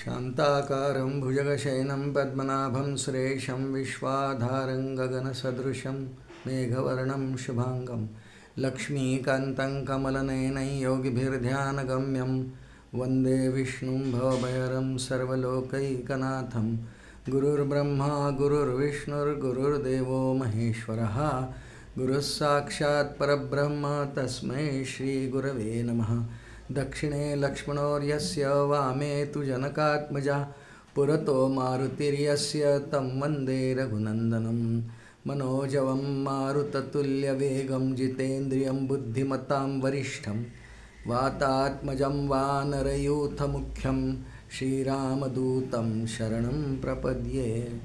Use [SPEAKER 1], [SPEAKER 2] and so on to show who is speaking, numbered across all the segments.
[SPEAKER 1] शान्ताकारं भुजगशयनं पद्मनाभं सुरेशं विश्वाधारं गगनसदृशं मेघवर्णं शुभांगं लक्ष्मीकान्तं कमलनयनं योगिभिर्ध्यानगम्यं वन्दे विष्णुं भवभयहरं सर्वलोकैकनाथं गुरुर्ब्रह्मा गुरुर्विष्णुर्गुरुर्देवो महेश्वरः गुरुः साक्षात् परब्रह्म तस्मै श्रीगुरवे नमः। दक्षिणे लक्ष्मणोर्यस्य वामे तु जनकात्मजा पुरतो मारुतिर्यस्य तं वन्दे रघुनन्दनं मनोजवं मारुततुल्यवेगं जितेन्द्रियं बुद्धिमतां वरिष्ठं वातात्मजं वानरयूथमुख्यं श्रीरामदूतं शरणं प्रपद्ये।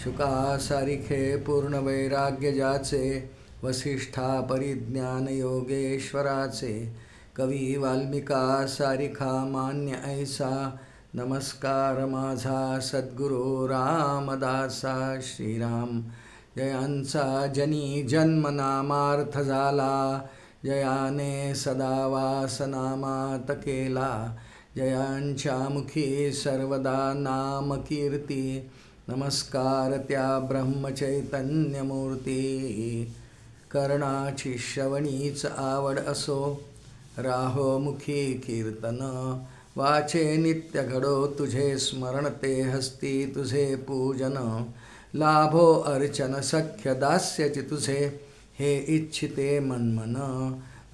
[SPEAKER 1] शुकासारिखे पूर्णवैराग्यजाचे वसिष्ठा परिज्ञानयोगेश्वराचे कवी वाल्मिका सारिखा मान्य ऐसा नमस्कार माझा सद्गुरू रामदासा। श्रीराम जयांचा जनी जन्मनामार्थ झाला जयाने सदा वासनामात केला जयांच्या मुखी सर्वदा नाम कीर्ती नमस्कार त्या ब्रह्मचैतन्यमूर्ती। कर्णाची श्रवणीच आवड असो राहो मुखी कीर्तन वाचे नित्य घडो तुझे स्मरण ते हस्ती तुझे पूजन लाभो अर्चन सख्य दास्यची तुझे हे इच्छिते मनमन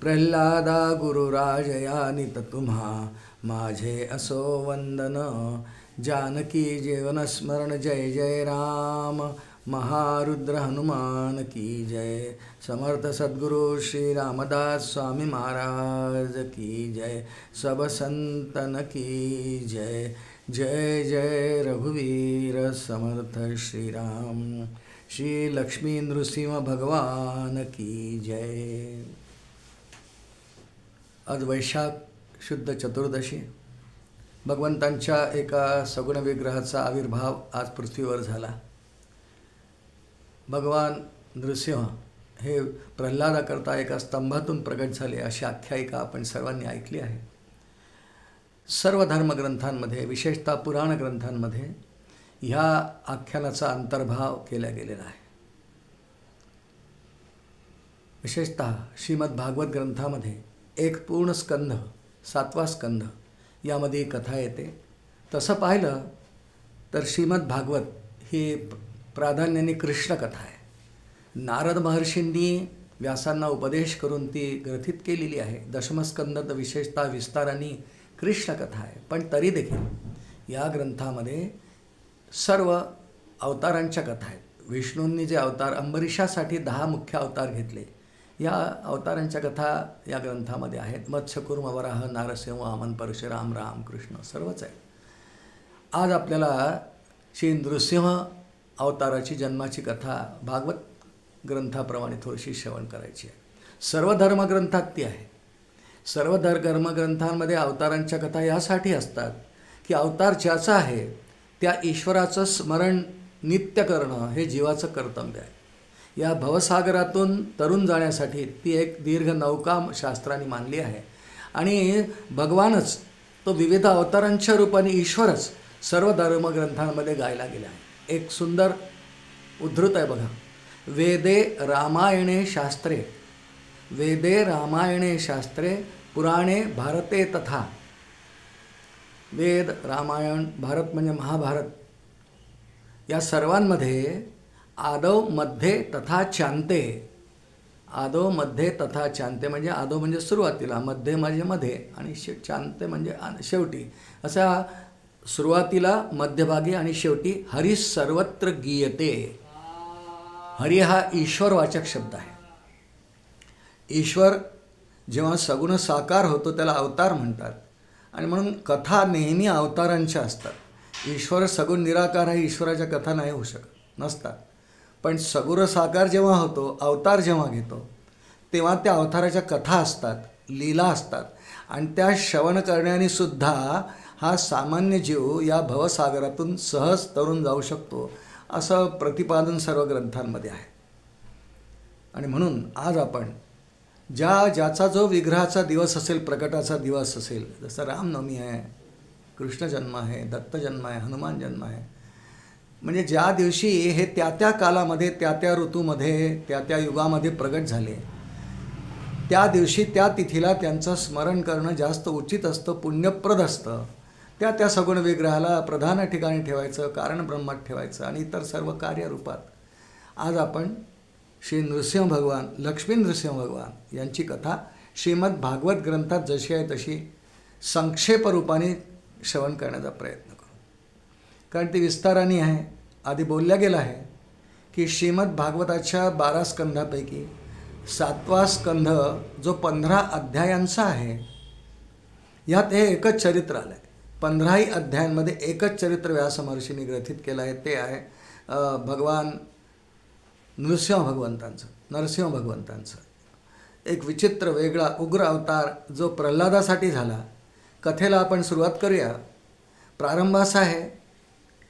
[SPEAKER 1] प्रल्हादा गुरुराजया नित तुम्हा माझे असो वंदन जानकी जीवन स्मरण जय जय राम महारुद्र हनुमान की जय। समर्थ सद्गुरु श्री रामदास स्वामी महाराज की जय। सब संतन की जय। जय जय रघुवीर समर्थ श्री राम श्री लक्ष्मी नृसिंह भगवान की जय। आज वैशाख शुद्ध चतुर्दशी भगवंतांच्या एका सगुण विग्रहाचा आविर्भाव आज पृथ्वीवर झाला। भगवान नृसिंह हे प्रल्हादाकरता एका स्तंभातून प्रगट झाले अशी आख्यायिका आपण सर्वांनी ऐकली आहे। सर्व धर्मग्रंथांमध्ये विशेषतः पुराण ग्रंथांमध्ये ह्या आख्यानाचा अंतर्भाव केला गेलेला आहे। विशेषतः श्रीमद भागवत ग्रंथामध्ये एक पूर्ण स्कंध 7वा स्कंध यामध्ये कथा येते। तसं पाहिलं तर श्रीमद भागवत ही प्राधान्याने कृष्ण कथा आहे। नारद महर्षींनी व्यासांना उपदेश करून ती ग्रथित केलेली आहे। दशमस्कंद तर विशेषतः विस्ताराने कृष्ण कथा आहे, पण तरी देखील या ग्रंथामध्ये सर्व अवतारांच्या कथा आहेत। विष्णूंनी जे अवतार अंबरीषासाठी 10 मुख्य अवतार घेतले या अवतारांच्या कथा या ग्रंथामध्ये आहेत। मत्स्य कूर्म वराह नारसिंह वामन परशुराम राम कृष्ण सर्वच आहे। आज आपल्याला श्री नृसिंह अवताराची जन्माची कथा भागवत ग्रंथाप्रमाणे थोडीशी श्रवण करायची आहे। सर्व धर्मग्रंथात ती आहे। सर्व धर्मग्रंथांमध्ये अवतारांच्या कथा यासाठी असतात की अवतार ज्याचा आहे त्या ईश्वराचं स्मरण नित्य करणं हे जीवाचं कर्तव्य आहे। या भवसागरातून तरुण जाण्यासाठी ती एक दीर्घ नौका शास्त्राने मानली आहे आणि भगवानच तो विविध अवतारांच्या रूपाने ईश्वरच सर्व धर्मग्रंथांमध्ये गायला गेला आहे। एक सुंदर उद्धृत आहे बघा। वेदे रामायणे शास्त्रे पुराणे भारते तथा। वेद रामायण भारत म्हणजे महाभारत या सर्वांमध्ये आदौ मध्ये तथा चांते। आदौ मध्ये तथा चांते म्हणजे आदौ म्हणजे सुरुवातीला, मध्ये म्हणजे मध्ये आणि चांते म्हणजे शेवटी। असा सुरुवातीला मध्यभागी आणि शेवटी हरी सर्वत्र गीयते। हरी हा ईश्वरवाचक शब्द आहे। ईश्वर जेव्हा सगुण साकार होतो त्याला अवतार म्हणतात आणि म्हणून कथा नेहमी अवतारांच्या असतात। ईश्वर सगुण निराकार आहे, ईश्वराच्या कथा नाही होऊ शकत नसतात। पण सगुण साकार जेव्हा होतो अवतार जेव्हा घेतो तेव्हा त्या अवताराच्या कथा असतात, लीला असतात आणि त्या श्रवण करण्याने सुद्धा हा सामान्य जीव या भवसागरातून सहज तरून जाऊ शकतो असं प्रतिपादन सर्व ग्रंथांमध्ये आहे। आणि म्हणून आज आपण ज्याचा जो विग्रहाचा दिवस असेल, प्रकटाचा दिवस असेल, जसं रामनवमी आहे, कृष्ण जन्म आहे, दत्त जन्म आहे, हनुमान जन्म आहे. म्हणजे ज्या दिवशी हे त्या त्या कालामध्ये, त्या त्या ऋतूमध्ये, त्या त्या युगामध्ये प्रगट झाले, त्या दिवशी त्या तिथीला त्यांचं स्मरण करणं जास्त उचित असतं, पुण्यप्रद असतं. त्या त्या सगुण विग्रहाला प्रधान ठिकाणी ठेवायचं, कारण ब्रह्मात ठेवायचं आणि इतर सर्व कार्यरूपात. आज आपण श्री नृसिंह भगवान, लक्ष्मी नृसिंह भगवान यांची कथा श्रीमद भागवत ग्रंथात जशी आहे तशी संक्षेप रूपाने श्रवण करण्याचा प्रयत्न करू. कारण ती विस्ताराने आहे. आधी बोलल्या गेलं आहे की श्रीमद भागवताच्या 12 स्कंधापैकी 7वा स्कंध जो 15 अध्यायांचा आहे, यात हे एकच चरित्र आलं आहे. 15ही अध्यायांमध्ये एकच चरित्र व्यास महर्षींनी ग्रथित केलं आहे. ते आहे भगवान नृसिंह भगवंतांचं एक विचित्र वेगळा उग्र अवतार जो प्रल्हादासाठी झाला. कथेला आपण सुरुवात करूया. प्रारंभ असा आहे,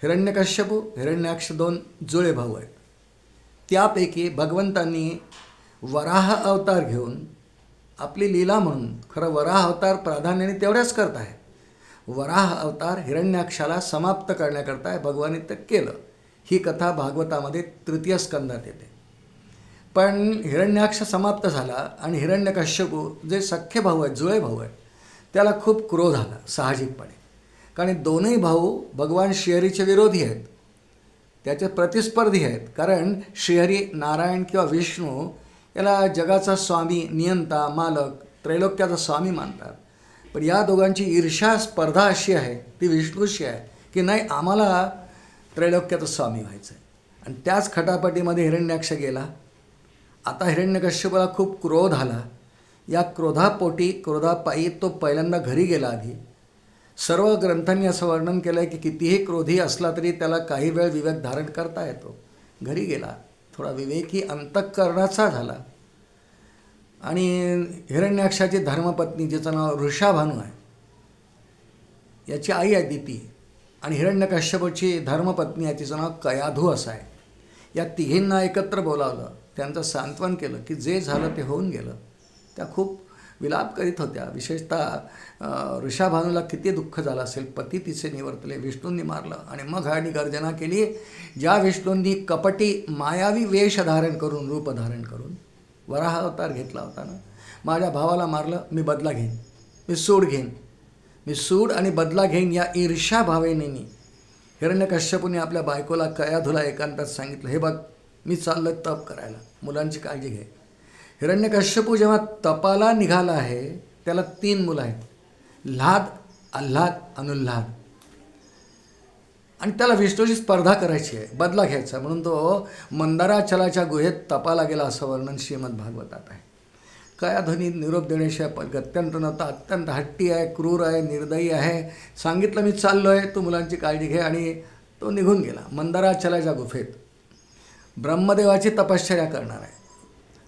[SPEAKER 1] हिरण्यकश्यपू हिरण्याक्ष 2 जुळे भाऊ आहेत. त्यापैकी भगवंतांनी वराह अवतार घेऊन आपली लीला म्हणून, खरं वराह अवतार प्राधान्याने तेवढ्याच करत आहे, वराह अवतार हिरण्याक्षाला समाप्त करण्याकरता भगवानी ते केलं. ही कथा भागवतामध्ये 3य स्कंदात येते. पण हिरण्याक्ष समाप्त झाला आणि हिरण्यकश्यपू जे सख्खे भाऊ आहेत, जुळे भाऊ आहेत, त्याला खूप क्रोध आला साहजिकपणे. कारण दोन्ही भाऊ भगवान श्रीहरीचे विरोधी आहेत, त्याचे प्रतिस्पर्धी आहेत. कारण श्रीहरी नारायण किंवा विष्णू याला जगाचा स्वामी, नियंता, मालक, त्रैलोक्याचा स्वामी मानतात. पण या दोघांची ईर्ष्या स्पर्धा अशी आहे, ती विष्णूशी आहे की नाही आम्हाला त्रैलोक्याचा स्वामी व्हायचं आहे. आणि त्याच खटापटीमध्ये हिरण्याक्ष गेला. आता हिरण्यकश्यपाला खूप क्रोध आला. या क्रोधापायी तो पहिल्यांदा घरी गेला. आधी सर्व ग्रंथांनी असं वर्णन केलं आहे की कितीही क्रोधी असला तरी त्याला काही वेळ विवेक धारण करता येतो. घरी गेला, थोडा विवेकी अंतःकरणाचा झाला. आणि हिरण्याक्षाची धर्मपत्नी, जिचं नाव ऋषाभानू आहे, याची आई आहे दिती, आणि हिरण्यकश्यपूची धर्मपत्नी आहे, तिचं नाव कयाधू असं आहे. या तिघींना एकत्र बोलावलं, त्यांचं सांत्वन केलं की जे झालं ते होऊन गेलं. त्या खूप विलाप करीत होत्या. विशेषतः ऋषाभानूला किती दुःख झालं असेल. पती तिचे निवर्तले, विष्णूंनी मारलं. आणि मग आणि गर्जना केली, ज्या विष्णूंनी कपटी मायावी वेश धारण करून, रूप धारण करून वराह अवतार घेतला होता ना, माझ्या भावाला मारलं, मी बदला घेईन, मी सूड आणि बदला घेईन या ईर्ष्या भावेने हिरण्यकश्यपूने आपल्या बायकोला कयाधूला एकांतात सांगितलं, हे बघ मी चाललं तप करायला, मुलांची काळजी घे. हिरण्यकश्यपू जेव्हा तपाला निघाला आहे त्याला 3 मुलं आहेत, ल्हाद, आल्हाद, अनुल्हाद. आणि त्याला विष्णूची स्पर्धा करायची आहे, बदला घ्यायचा, म्हणून तो मंदाराचलाच्या गुहेत तपाला गेला असं वर्णन श्रीमद भागवतात आहे. कयाधूनी निरोप देण्याशिवाय गत्यंतर नव्हता. अत्यंत हट्टी आहे, क्रूर आहे, निर्दयी आहे. सांगितलं मी चाललो आहे, तू मुलांची काळजी घे, आणि तो निघून गेला मंदाराचलाच्या गुफेत. ब्रह्मदेवाची तपश्चर्या करणार आहे.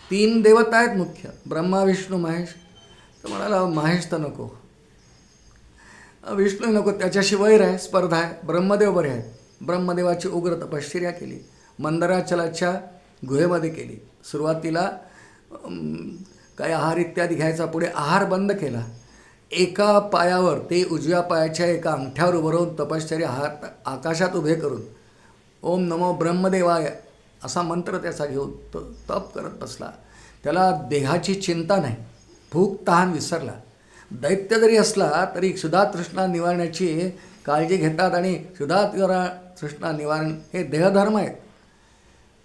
[SPEAKER 1] 3 देवता आहेत मुख्य, ब्रह्मा, विष्णू, महेश. तर म्हणाला महेश तर नको, विष्णू नको, त्याच्याशी वैर आहे, स्पर्धा आहे. ब्रह्मदेव बरे आहेत. ब्रह्मदेवाची उग्र तपश्चर्या केली, मंदाराचलाच्या गुहेमध्ये केली. सुरुवातीला काही आहार इत्यादी घ्यायचा, पुढे आहार बंद केला. एका पायावर, ते उजव्या पायाच्या एका अंगठ्यावर उभं राहून तपश्चर्या हात आकाशात उभे करून ओम नमो ब्रह्मदेवाय असा मंत्र त्याचा घेऊन तो तप करत बसला. त्याला देहाची चिंता नाही, भूक तहान विसरला. दैत्य जरी असला तरी क्षुधा तृष्णा निवारण्याची काळजी घेतात, आणि क्षुधा तृष्णा निवारण हे देहधर्म आहेत.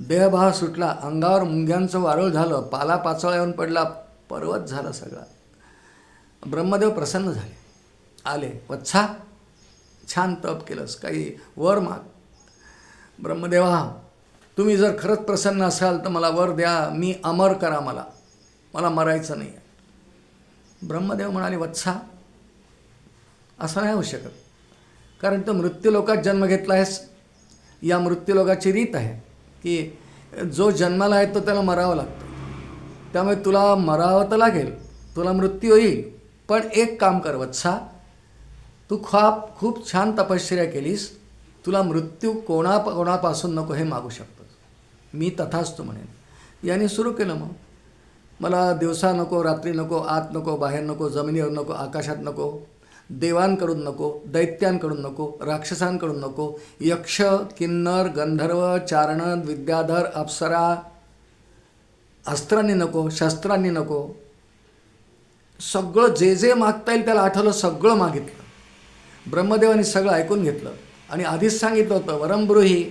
[SPEAKER 1] देहभाव सुटला, अंगावर मुंग्यांचं वारुळ झालं, पाला पाचोळा येऊन पडला, पर्वत झाला सगळा. ब्रह्मदेव प्रसन्न झाले, आले, वत्सा छान तप केलंस, काही वर माग. ब्रह्मदेवा तुम्ही जर खरंच प्रसन्न असाल तर मला वर द्या, मी अमर करा, मला मरायचं नाही. ब्रह्मदेव म्हणाले, वत्सा असं नाही होऊ शकत, कारण तो मृत्यूलोकात जन्म घेतला आहेस. या मृत्यूलोकाची रीत आहे की जो जन्माला आहे तो त्याला मरावं लागतं. त्यामुळे तुला मरावं तर लागेल, तुला मृत्यू येईल. पण एक काम कर वत्सा, तू खूप छान तपश्चर्या केलीस, तुला मृत्यू कोणापासून नको हे मागू शकतोस. मी तथास्तु म्हणेन. याने सुरू केलं, मग मला दिवसा नको, रात्री नको, आत नको, बाहेर नको, जमिनीवर नको, आकाशात नको, देवांकडून नको, दैत्यांकडून नको, राक्षसांकडून नको, यक्ष, किन्नर, गंधर्व, चारण, विद्याधर, अप्सरा, अस्त्रांनी नको, शस्त्रांनी नको, सगळं जे जे मागता येईल त्याला आठवलं, सगळं मागितलं. ब्रह्मदेवाने सगळं ऐकून घेतलं आणि आधीच सांगितलं होतं वरंब्रूही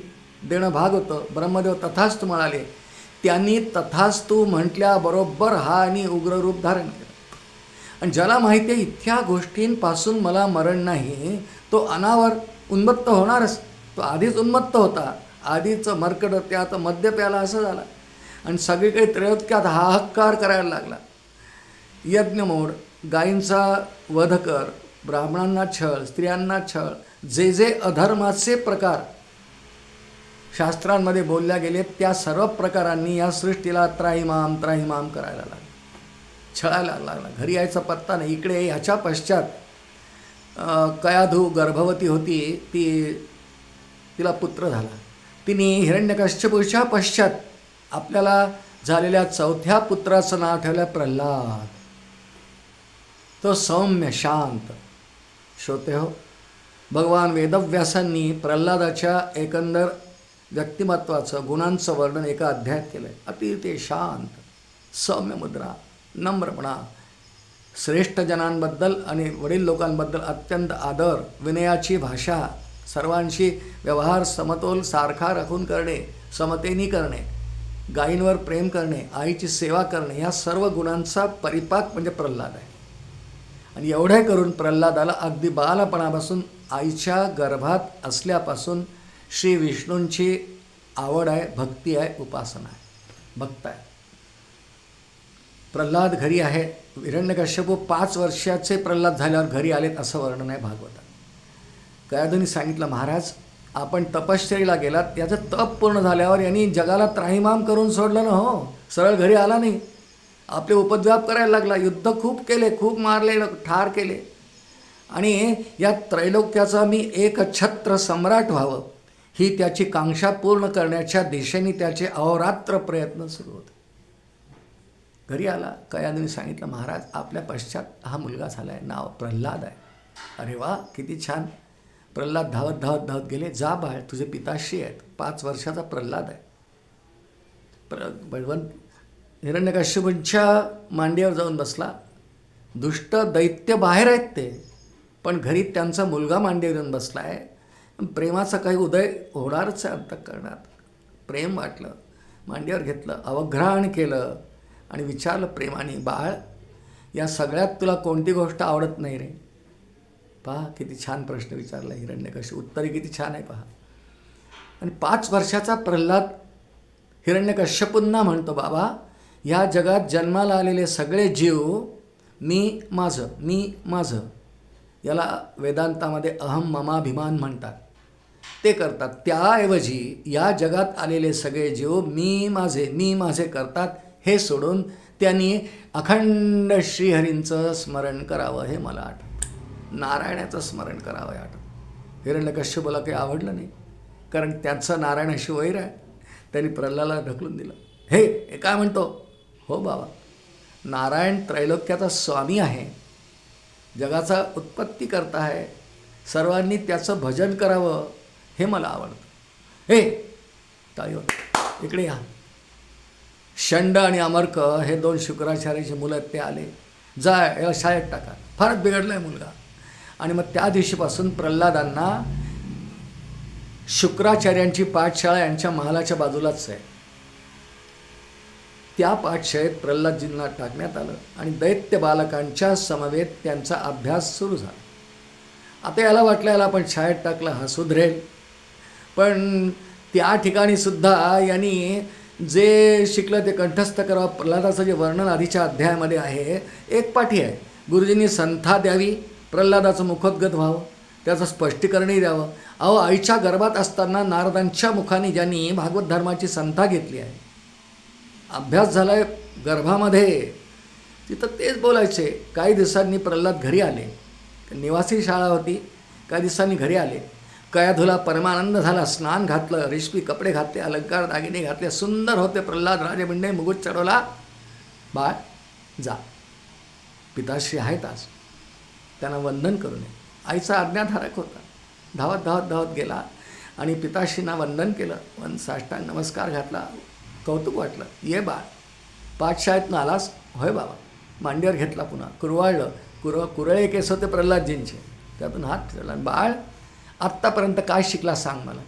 [SPEAKER 1] देणं भाग होतं. ब्रह्मदेव तथास्तु म्हणाले. त्यांनी तथास्तु म्हटल्याबरोबर हा आणि उग्र रूप धारण केलं. आणि ज्याला माहिती आहे इतक्या गोष्टींपासून मला मरण नाही, तो अनावर उन्मत्त होणारच. तो आधीच उन्मत्त होता, आधीचं मर्कट त्यात मद्य प्याला असं झालं. आणि सगळीकडे त्रयोदक्यात हाहाकार करायला लागला. यज्ञमोड, गायींचा वध कर, ब्राह्मणांना छळ, स्त्रियांना छळ, जे जे अधर्माचे प्रकार शास्त्रांमध्ये बोलल्या गेले त्या सर्व प्रकारांनी या सृष्टीला त्राहिमाम त्राहिमाम करायला लागला, छळायला लागला. घरी यायचा पत्ता नाही. इकडे ह्याच्या पश्चात कयाधू गर्भवती होती, तिला पुत्र झाला. तिने हिरण्यकश्यपूच्या पश्चात आपल्याला झालेल्या चौथ्या पुत्राचं नाव ठेवलं प्रल्हाद. तो सौम्य शांत. श्रोते हो, भगवान वेदव्यासांनी प्रल्हादाच्या एकंदर व्यक्तिमत्वाचं गुणांचं वर्णन एका अध्यायात केलं आहे. अतिशय शांत, सौम्य मुद्रा, नम्रपणा, श्रेष्ठ जनांबद्दल आणि वडील लोकांबद्दल अत्यंत आदर, विनयाची भाषा, सर्वांशी व्यवहार समतोल सारखा राखून करणे, समतेनी करणे, गायींवर प्रेम करणे, आईची सेवा करणे, या सर्व गुणांचा परिपाक म्हणजे प्रल्हाद आहे. आणि एवढे करून प्रल्हादाला अगदी बालपणापासून आईच्या गर्भात असल्यापासून श्री विष्णूंची आवड आहे, भक्ती आहे, उपासना आहे, भक्त आहे. प्रल्हाद घरी आहे. हिरण्यकश्यपू 5 वर्षाचे प्रल्हाद झाल्यावर घरी आलेत असं वर्णन आहे भागवतात. कयाधूंनी सांगितलं, महाराज आपण तपश्चर्येला गेलात, याचं तप पूर्ण झाल्यावर यांनी जगाला त्राहिमाम करून सोडलं ना. हो, सरळ घरी आला नाही, आपले उपद्व्याप करायला लागला. युद्ध खूप केले, खूप मारले, ठार केले. आणि या त्रैलोक्याचा मी एक छत्र सम्राट व्हावं ही त्याची कांक्षा पूर्ण करण्याच्या दिशेने त्याचे अहोरात्र प्रयत्न सुरू होते. घरी आला. कयाधूंनी सांगितलं, महाराज आपल्या पश्चात हा मुलगा झाला आहे, नाव प्रल्हाद आहे. अरे वा, किती छान. प्रल्हाद धावत धावत धावत गेले. जा बाळ, तुझे पिताश्री आहेत. 5 वर्षाचा प्रल्हाद आहे. भगवंत हिरण्यकश्यपूंच्या मांडीवर जाऊन बसला. दुष्ट दैत्य बाहेर आहेत ते, पण घरी त्यांचा मुलगा मांडीवर येऊन बसला आहे. प्रेमाचा काही उदय होणारच आहे अंतःकरणात. प्रेम वाटलं, मांडीवर घेतलं, अवघ्राण केलं आणि विचारलं प्रेमाने, बाळ या सगळ्यात तुला कोणती गोष्ट आवडत नाही रे? पहा किती छान प्रश्न विचारला हिरण्यकश्यप. उत्तरे किती छान आहे पहा. आणि 5 वर्षाचा प्रल्हाद हिरण्यकश्यपूंना म्हणतो, बाबा या जगात जन्माला आलेले सगळे जीव मी माझं याला वेदांतामध्ये अहम ममाभिमान म्हणतात, ते करतात. त्याऐवजी या जगात आलेले सगळे जीव मी माझे करतात हे सोडून त्यांनी अखंड श्रीहरींचं स्मरण करावं हे मला आठवतं. नारायणाचं स्मरण करावं हे आठवतं. हिरण्यकश्यपूला काही आवडलं नाही, कारण त्यांचं नारायणाशी वैर आहे. त्यांनी प्रल्हादाला ढकलून दिलं. हे काय म्हणतो? हो बाबा, नारायण त्रैलोक्याचा स्वामी आहे, जगाचा उत्पत्ती करता आहे, सर्वांनी त्याचं भजन करावं हे मला आवडतं. हे टाळीवर इकडे या. षंड आणि अमर्क हे 2 शुक्राचार्याचे मुलं आहेत, ते आले. जा याला शाळेत टाका, फारच बिघडला आहे मुलगा. आणि मग त्या दिवशीपासून प्रल्हादांना शुक्राचार्यांची पाठशाळा यांच्या महालाच्या बाजूलाच आहे. त्या पाठशाळेत प्रल्हादजींना टाकण्यात आलं आणि दैत्य बालकांच्या समवेत त्यांचा अभ्यास सुरू झाला. आता याला वाटलं याला आपण शाळेत टाकलं हा सुधरेल, पण त्या ठिकाणी सुद्धा यांनी जे शिकलं ते कंठस्थ करावं. प्रल्हादाचं जे वर्णन आधीच्या अध्यायामध्ये आहे, एक पाठी आहे. गुरुजींनी संथा द्यावी, प्रल्हादाचं मुखोद्गत व्हावं, त्याचं स्पष्टीकरणही द्यावं. अहो, आईच्या गर्भात असताना नारदांच्या मुखाने ज्यांनी भागवत धर्माची संथा घेतली आहे, अभ्यास झाला आहे गर्भामध्ये, तिथं तेच बोलायचे. काही दिवसांनी प्रल्हाद घरी आले. निवासी शाळा होती. काही दिवसांनी घरी आले. कयाधूला परमानंद झाला. स्नान घातलं, रेशमी कपडे घातले, अलंकार दागिने घातले, सुंदर होते प्रल्हाद. राजबिंडे मुकुट चढवला. बाळ जा, पिताश्री आहेत आज. त्यांना वंदन करू नये. आईचा आज्ञाधारक होता. धावत धावत धावत गेला आणि पिताश्रींना वंदन केलं, साष्टांग नमस्कार घातला. कौतुक वाटलं. ये बाळ, पाठशाळेतनं आलास? होय बाबा. मांडीवर घेतला, पुन्हा कुरवाळलं. कुरळे केस होते प्रल्हादजींचे, त्यातून हात फिरला. बाळ, आत्तापर्यंत काय शिकला सांग मला.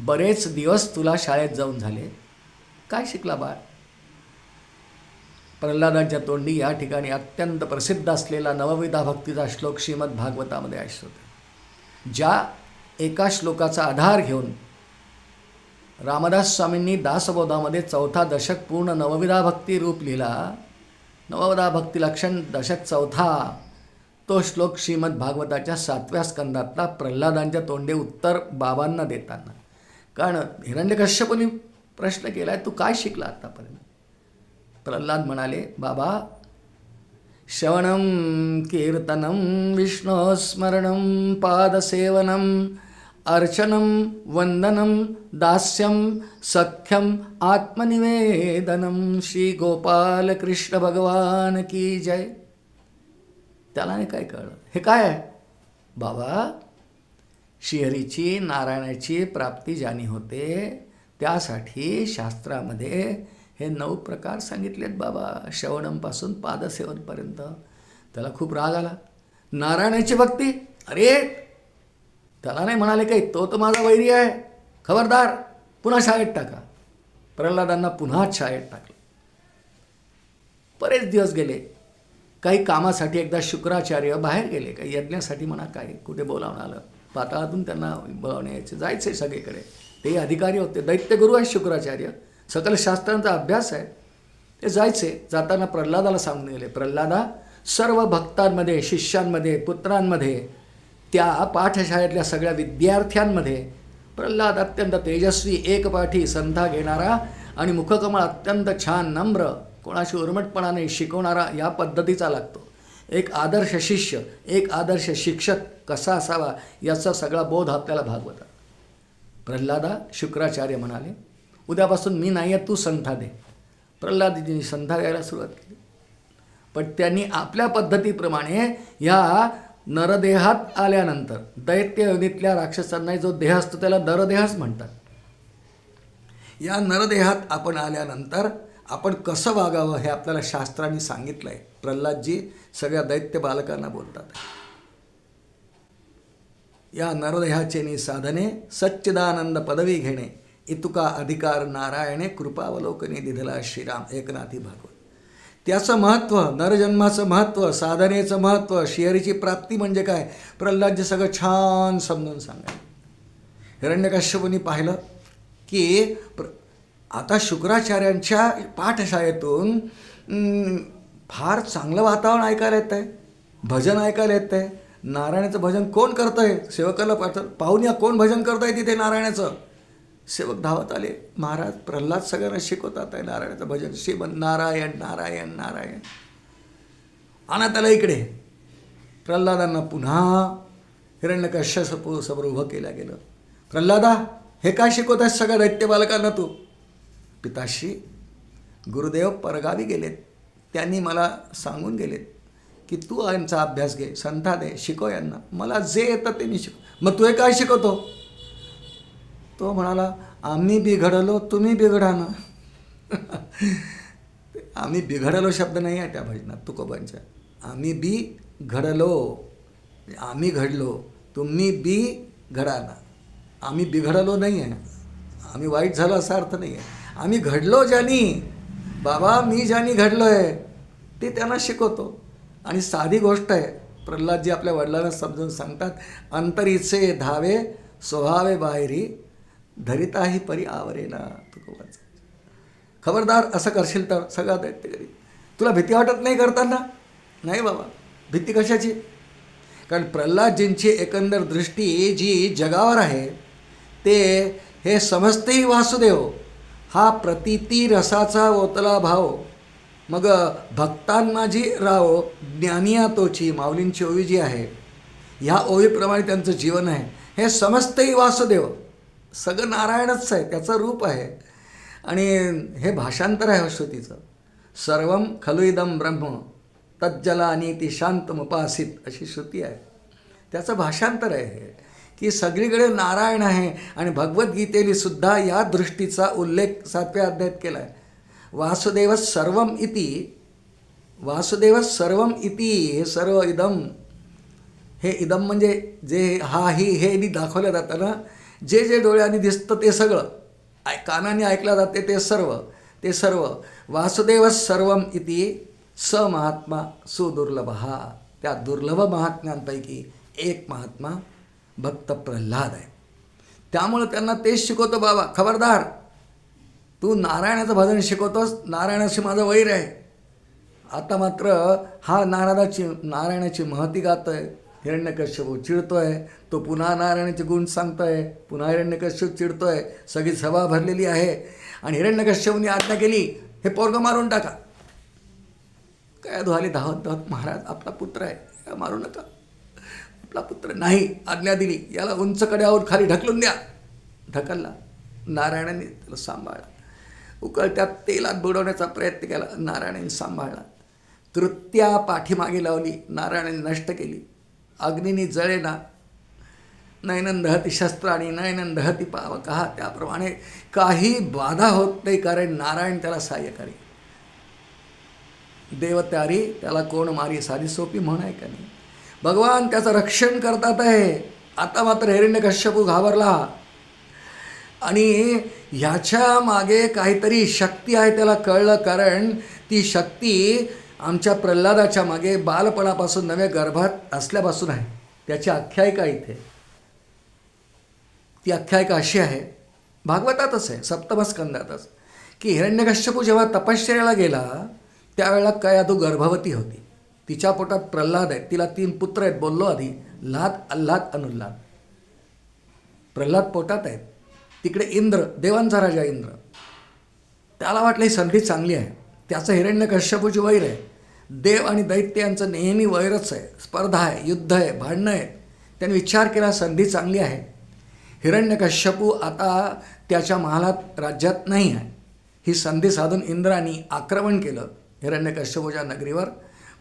[SPEAKER 1] बरेच दिवस तुला शाळेत जाऊन झाले, काय शिकला बाळ? प्रल्हादांच्या तोंडी या ठिकाणी अत्यंत प्रसिद्ध असलेला नवविधा भक्तीचा श्लोक श्रीमद भागवतामध्ये आढळतो. ज्या एका श्लोकाचा आधार घेऊन रामदास स्वामींनी दासबोधामध्ये 4था दशक पूर्ण नवविधा भक्ती रूप लिहिला. नवविधा भक्ती लक्षण दशक 4था, तो श्लोक श्रीमद भागवताच्या 7व्या स्कंदातला प्रल्हादांच्या तोंडे उत्तर बाबांना देताना. कारण हिरण्यकश्यपूने प्रश्न केला आहे, तू काय शिकला आत्तापर्यंत? प्रल्हाद म्हणाले, बाबा, श्रवणं कीर्तनं विष्णु स्मरणं पादसेवनं अर्चनं वंदनं दास्यं सख्यम आत्मनिवेदनं. श्री गोपाल कृष्ण भगवान की जय. त्याला नाही काय कळलं, हे काय आहे? बाबा, श्रीहरीची नारायणाची प्राप्ती ज्यानी होते त्यासाठी शास्त्रामध्ये हे 9 प्रकार सांगितलेत बाबा, श्रवणंपासून पादसेवनपर्यंत. त्याला खूप राग आला. नारायणाची भक्ती, अरे त्याला नाही म्हणाले काही, तो तर माझा वैरी आहे, खबरदार, पुन्हा शाळेत टाका. प्रल्हादांना पुन्हा शाळेत टाकलं. बरेच दिवस गेले. काही कामासाठी एकदा शुक्राचार्य बाहेर गेले, काही यज्ञासाठी म्हणा, काय कुठे बोलावून आलं, पाताळातून त्यांना बोलावणे यायचे, जायचे सगळीकडे. तेही अधिकारी होते, दैत्यगुरू आहे शुक्राचार्य, सकल शास्त्रांचा अभ्यास आहे. ते जायचे. जाताना प्रल्हादाला सांगून गेले, प्रल्हादा, सर्व भक्तांमध्ये, शिष्यांमध्ये, पुत्रांमध्ये, त्या पाठशाळेतल्या सगळ्या विद्यार्थ्यांमध्ये प्रल्हाद अत्यंत तेजस्वी, एकपाठी, संधा घेणारा आणि मुखकमळ अत्यंत छान, नम्र, कोणाशी उर्मटपणाने शिकवणारा या पद्धतीचा लागतो. एक आदर्श शिष्य, एक आदर्श शिक्षक कसा असावा याचा सगळा बोध आपल्याला भागवतात. प्रल्हादा, शुक्राचार्य म्हणाले, उद्यापासून मी नाही आहे, तू संथा दे. प्रल्हादजींनी संथा द्यायला सुरुवात केली. पण त्यांनी आपल्या पद्धतीप्रमाणे ह्या नरदेहात आल्यानंतर, दैत्य योनीतल्या राक्षसांना जो देह असतो त्याला नरदेहच म्हणतात. या नरदेहात आपण आल्यानंतर आपण कसं वागावं हे आपल्याला शास्त्रांनी सांगितलं आहे. प्रल्हादजी सगळ्या दैत्य बालकांना बोलतात. या नरदेहाचे साधने सच्चिदानंद पदवी घेणे, इतुका अधिकार नारायणे कृपावलोकने दिधला श्रीराम. एकनाथी भागवत. त्याचं महत्त्व, नरजन्माचं महत्त्व, साधनेचं महत्त्व, श्रीहरीची प्राप्ती म्हणजे काय, प्रल्हादजी सगळं छान समजून सांगा. हिरण्यकश्यपूंनी पाहिलं की आता शुक्राचार्यांच्या पाठशाळेतून फार चांगलं वातावरण ऐकायला येतं आहे, भजन ऐकायला येतं आहे. नारायणाचं भजन कोण करतं आहे? सेवकाला पाहून या, कोण भजन करतं आहे तिथे नारायणाचं? सेवक धावत आले. महाराज, प्रल्हाद सगळ्यांना शिकवतात आहे नारायणाचं भजन, श्रीमन नारायण नारायण नारायण. आणा त्याला इकडे. प्रल्हादांना पुन्हा हिरण्यकश्यपू समोर उभं केलं गेलं. प्रल्हादा, हे काय शिकवत आहेस सगळ्या दैत्य बालकांना तू? पिताश्री, गुरुदेव परगावी गेलेत, त्यांनी मला सांगून गेलेत की तू यांचा अभ्यास घे, संथा दे, शिकव यांना. मला जे येतं ते मी शिकव. मग तू हे काय शिकवतो? तो म्हणाला, आम्ही बिघडलो, तुम्ही बिघडा ना. आम्ही बिघडलो शब्द नाही आहे त्या भजनात तुकोबांच्या. आम्ही बिघडलो, आम्ही घडलो, तुम्ही बिघडा ना. आम्ही बिघडलो नाही आहे, आम्ही वाईट झालो असा अर्थ नाही आहे. आम्ही घडलो ज्यानी, बाबा मी ज्यानी घडलो आहे ते त्यांना शिकवतो. आणि साधी गोष्ट आहे, प्रल्हादजी आपल्या वडिलांना समजून सांगतात, अंतरीचे धावे स्वभावे बाहेरी धरिताही परी आवरेना. तुकोबांचं. खबरदार, असं करशील तर सगळं दैत्य करीत. तुला भीती वाटत नाही करताना? नाही बाबा, भीती कशाची? कारण प्रल्हादजींची एकंदर दृष्टी जी जगावर आहे ते हे समजतेही वासुदेव, हा प्रतिती रसाचा ओतला भाव. मग भक्तांना जी राव ज्ञानिया तोची, माऊलींची ओवी जी आहे, ह्या ओवीप्रमाणे त्यांचं जीवन आहे. हे समजतेही वासुदेव, सगळं नारायणच आहे, त्याचं रूप आहे. आणि हे भाषांतर आहे श्रुतीचं. सर्वम खलु इदं ब्रह्म तज्जलानी ती शांतमुपासित अशी श्रुती आहे. त्याचं भाषांतर आहे हे, की सगळीकडे नारायण आहे. आणि भगवद्गीतेने सुद्धा या दृष्टीचा उल्लेख 7व्या अध्यायात केला आहे. वासुदेव सर्वम इति, वासुदेव सर्वम इति, हे सर्व इदम, हे इदम म्हणजे जे हा ही हे दाखवलं जातं ना, जे जे डोळ्यांनी दिसतं ते सगळं, कानाने ऐकलं जाते ते सर्व, ते सर्व. वासुदेव सर्वम इति स महात्मा सुदुर्लभ, हा त्या दुर्लभ महात्म्यांपैकी एक महात्मा भक्त प्रल्हाद आहे. त्यामुळं त्यांना तेच शिकवतो, बाबा खबरदार, तू नारायणाचं भजन शिकवतोस, नारायणाशी माझं वैर आहे. आता मात्र हा नारायणाची महती गातोय, हिरण्यकश्यप चिडतोय, तो पुन्हा नारायणाचे गुण सांगतोय, पुन्हा हिरण्यकश्यप चिडतोय, सगळी सभा भरलेली आहे. आणि हिरण्यकश्यपने आज्ञा केली, हे पोरगं मारून टाका. काय धुवाले धावत धावत, महाराज आपला पुत्र आहे, मारू नका, आपला पुत्र नाही. आज्ञा दिली, याला उंच कड्यावर खाली ढकलून द्या. ढकलला, नारायणाने त्याला सांभाळला. उकळत्या तेलात बुडवण्याचा प्रयत्न केला, नारायणाने सांभाळला. कृत्या पाठीमागे लावली, नारायणाने नष्ट केली. अग्नीने जळेना, नैनन दहती शस्त्राणी नैनन दहती पावकहा, त्याप्रमाणे काही बाधा होत नाही, कारण नारायण त्याला सहाय्यकारी. देवत्यारी त्याला कोण मारी, साधी सोपी म्हण आहे का नाही. भगवान त्याचं रक्षण करतात आहे. आता मात्र हिरण्यकश्यपू घाबरला आणि ह्याच्या मागे काहीतरी शक्ती आहे त्याला कळलं, कारण ती शक्ती आमच्या प्रल्हादाच्या मागे बालपणापासून नव्या गर्भात असल्यापासून आहे. त्याची आख्यायिका इथे, ती आख्यायिका अशी आहे, भागवतातच आहे, 7म स्कंदातच, की हिरण्यकश्यपू जेव्हा तपश्चर्याला गेला त्यावेळेला कयाधू गर्भवती होती. तिच्या पोटात प्रल्हाद आहे, तिला 3 पुत्र आहेत. बोललो आधी, लाद, अल्लाद, अनुल्लाद. प्रल्हाद पोटात आहेत. तिकडे इंद्र, देवांचा राजा इंद्र, त्याला वाटलं ही संधी चांगली आहे. त्याचं हिरण्यकश्यपूची वैर आहे. देव आणि दैत्य यांचं नेहमी वैरच आहे, स्पर्धा आहे, युद्ध आहे, भांडणं आहे. त्याने विचार केला संधी चांगली आहे. हिरण्यकश्यपू आता त्याच्या महालात राज्यात नाही आहे. ही संधी साधून इंद्राने आक्रमण केलं हिरण्यकश्यपूच्या नगरीवर.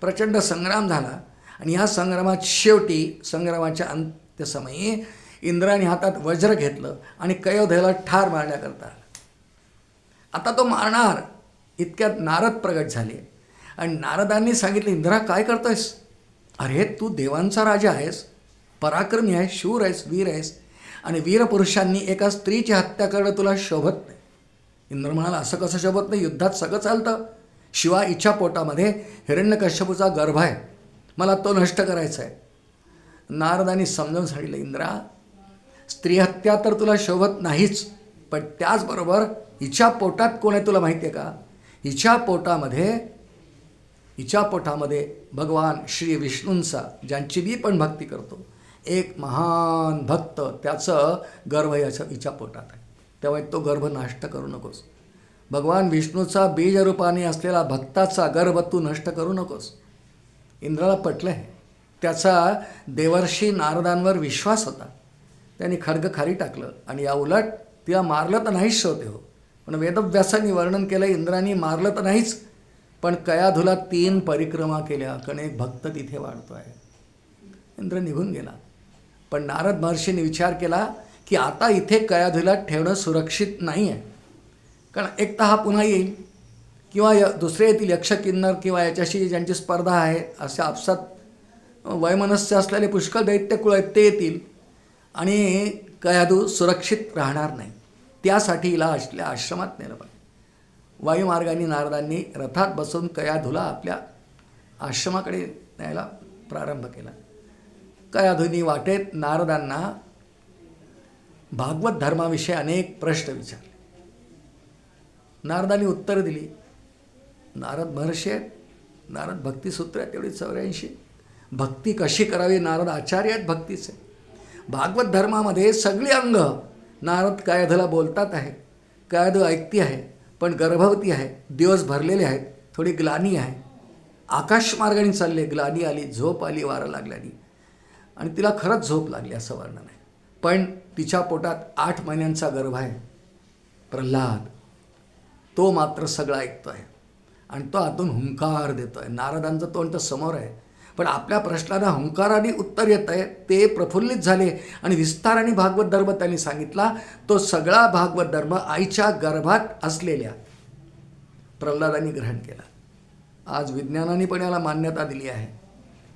[SPEAKER 1] प्रचंड संग्राम झाला आणि ह्या संग्रामात शेवटी संग्रामाच्या अंत्यसमयी इंद्राने हातात वज्र घेतलं आणि कयोधेला ठार मारण्याकरता. आता तो मारणार इतक्यात नारद प्रगट झाले आणि नारदांनी सांगितलं, इंद्रा काय करतोयस? अरे तू देवांचा राजा आहेस, पराक्रमी आहेस, शूर आहेस, वीर आहेस, आणि वीरपुरुषांनी एका स्त्रीची हत्या करणं तुला शोभत नाही. इंद्र म्हणाला, असं कसं शोभत नाही, युद्धात सगळं चालतं. शिवाय हिच्या पोटामध्ये हिरण्यकश्यपूचा गर्भ आहे, मला तो नष्ट करायचा आहे. नारदांनी समजावून सांगितलं, इंद्रा स्त्रीहत्या तर तुला शोभत नाहीच, पण त्याचबरोबर हिच्या पोटात कोण आहे तुला माहिती आहे का? हिच्या पोटामध्ये भगवान श्री विष्णूंचा, ज्यांची मी पण भक्ती करतो, एक महान भक्त, त्याचं गर्भ हिच्या पोटात आहे. तेव्हा तो गर्भ नष्ट करू नकोस. भगवान विष्णूचा बीजरूपाने असलेला भक्ताचा गर्भ तू नष्ट करू नकोस. इंद्राला पटलं आहे. त्याचा देवर्षी नारदांवर विश्वास होता. त्यांनी खड्ग खाली टाकलं आणि या उलट तिला मारलं तर नाहीच होते हो, पण वेदव्यासांनी वर्णन केलं, इंद्राने मारलं तर नाहीच, पण कयाधूला 3 परिक्रमा केल्या, कारण एक भक्त तिथे वाढतो आहे. इंद्र निघून गेला. पण नारद महर्षींनी विचार केला की आता इथे कयाधूला ठेवणं सुरक्षित नाही आहे, कारण एक तर हा पुन्हा येईल किंवा दुसरे येतील, यक्ष किन्नर किंवा याच्याशी ज्यांची स्पर्धा आहे, अशा आपसात वैमनस्य असलेले पुष्कळ दैत्यकुळ आहेत ते येतील आणि कयाधू सुरक्षित राहणार नाही. त्यासाठी हिला आपल्या आश्रमात नेलं पाहिजे. वायुमार्गाने नारदांनी रथात बसून कयाधूला आपल्या आश्रमाकडे न्यायला प्रारंभ केला. कयाधूनी वाटेत नारदांना भागवत धर्माविषयी अनेक प्रश्न विचारले. नारदांनी उत्तरं दिली. नारद महर्षी आहेत, नारद भक्तिसूत्र आहेत तेवढी 84. भक्ती कशी करावी, नारद आचार्य आहेत भक्तीचे. भागवत धर्मामध्ये सगळी अंग नारद कयाधूला बोलतात आहे. कयाधू ऐकती आहे, पण गर्भवती आहे, दिवस भरलेले आहेत, थोडी ग्लानी आहे, आकाशमार्गाने चालले, ग्लानी आली, झोप आली वारं लागल्याने, आणि तिला खरंच झोप लागली असं वर्णन आहे. पण तिच्या पोटात 8 महिन्यांचा गर्भ आहे प्रल्हाद, तो मात्र सगळं ऐकतो आहे. आणि तो आतून हुंकार देतोय. नारदांचं तोंड तर समोर आहे, पण आपल्या प्रश्नाला हुंकाराने उत्तर येत आहे. ते प्रफुल्लित झाले आणि विस्ताराने भागवत धर्म त्यांनी सांगितला. तो सगळा भागवत धर्म आईच्या गर्भात असलेल्या प्रल्हादांनी ग्रहण केला. आज विज्ञानाने पण याला मान्यता दिली आहे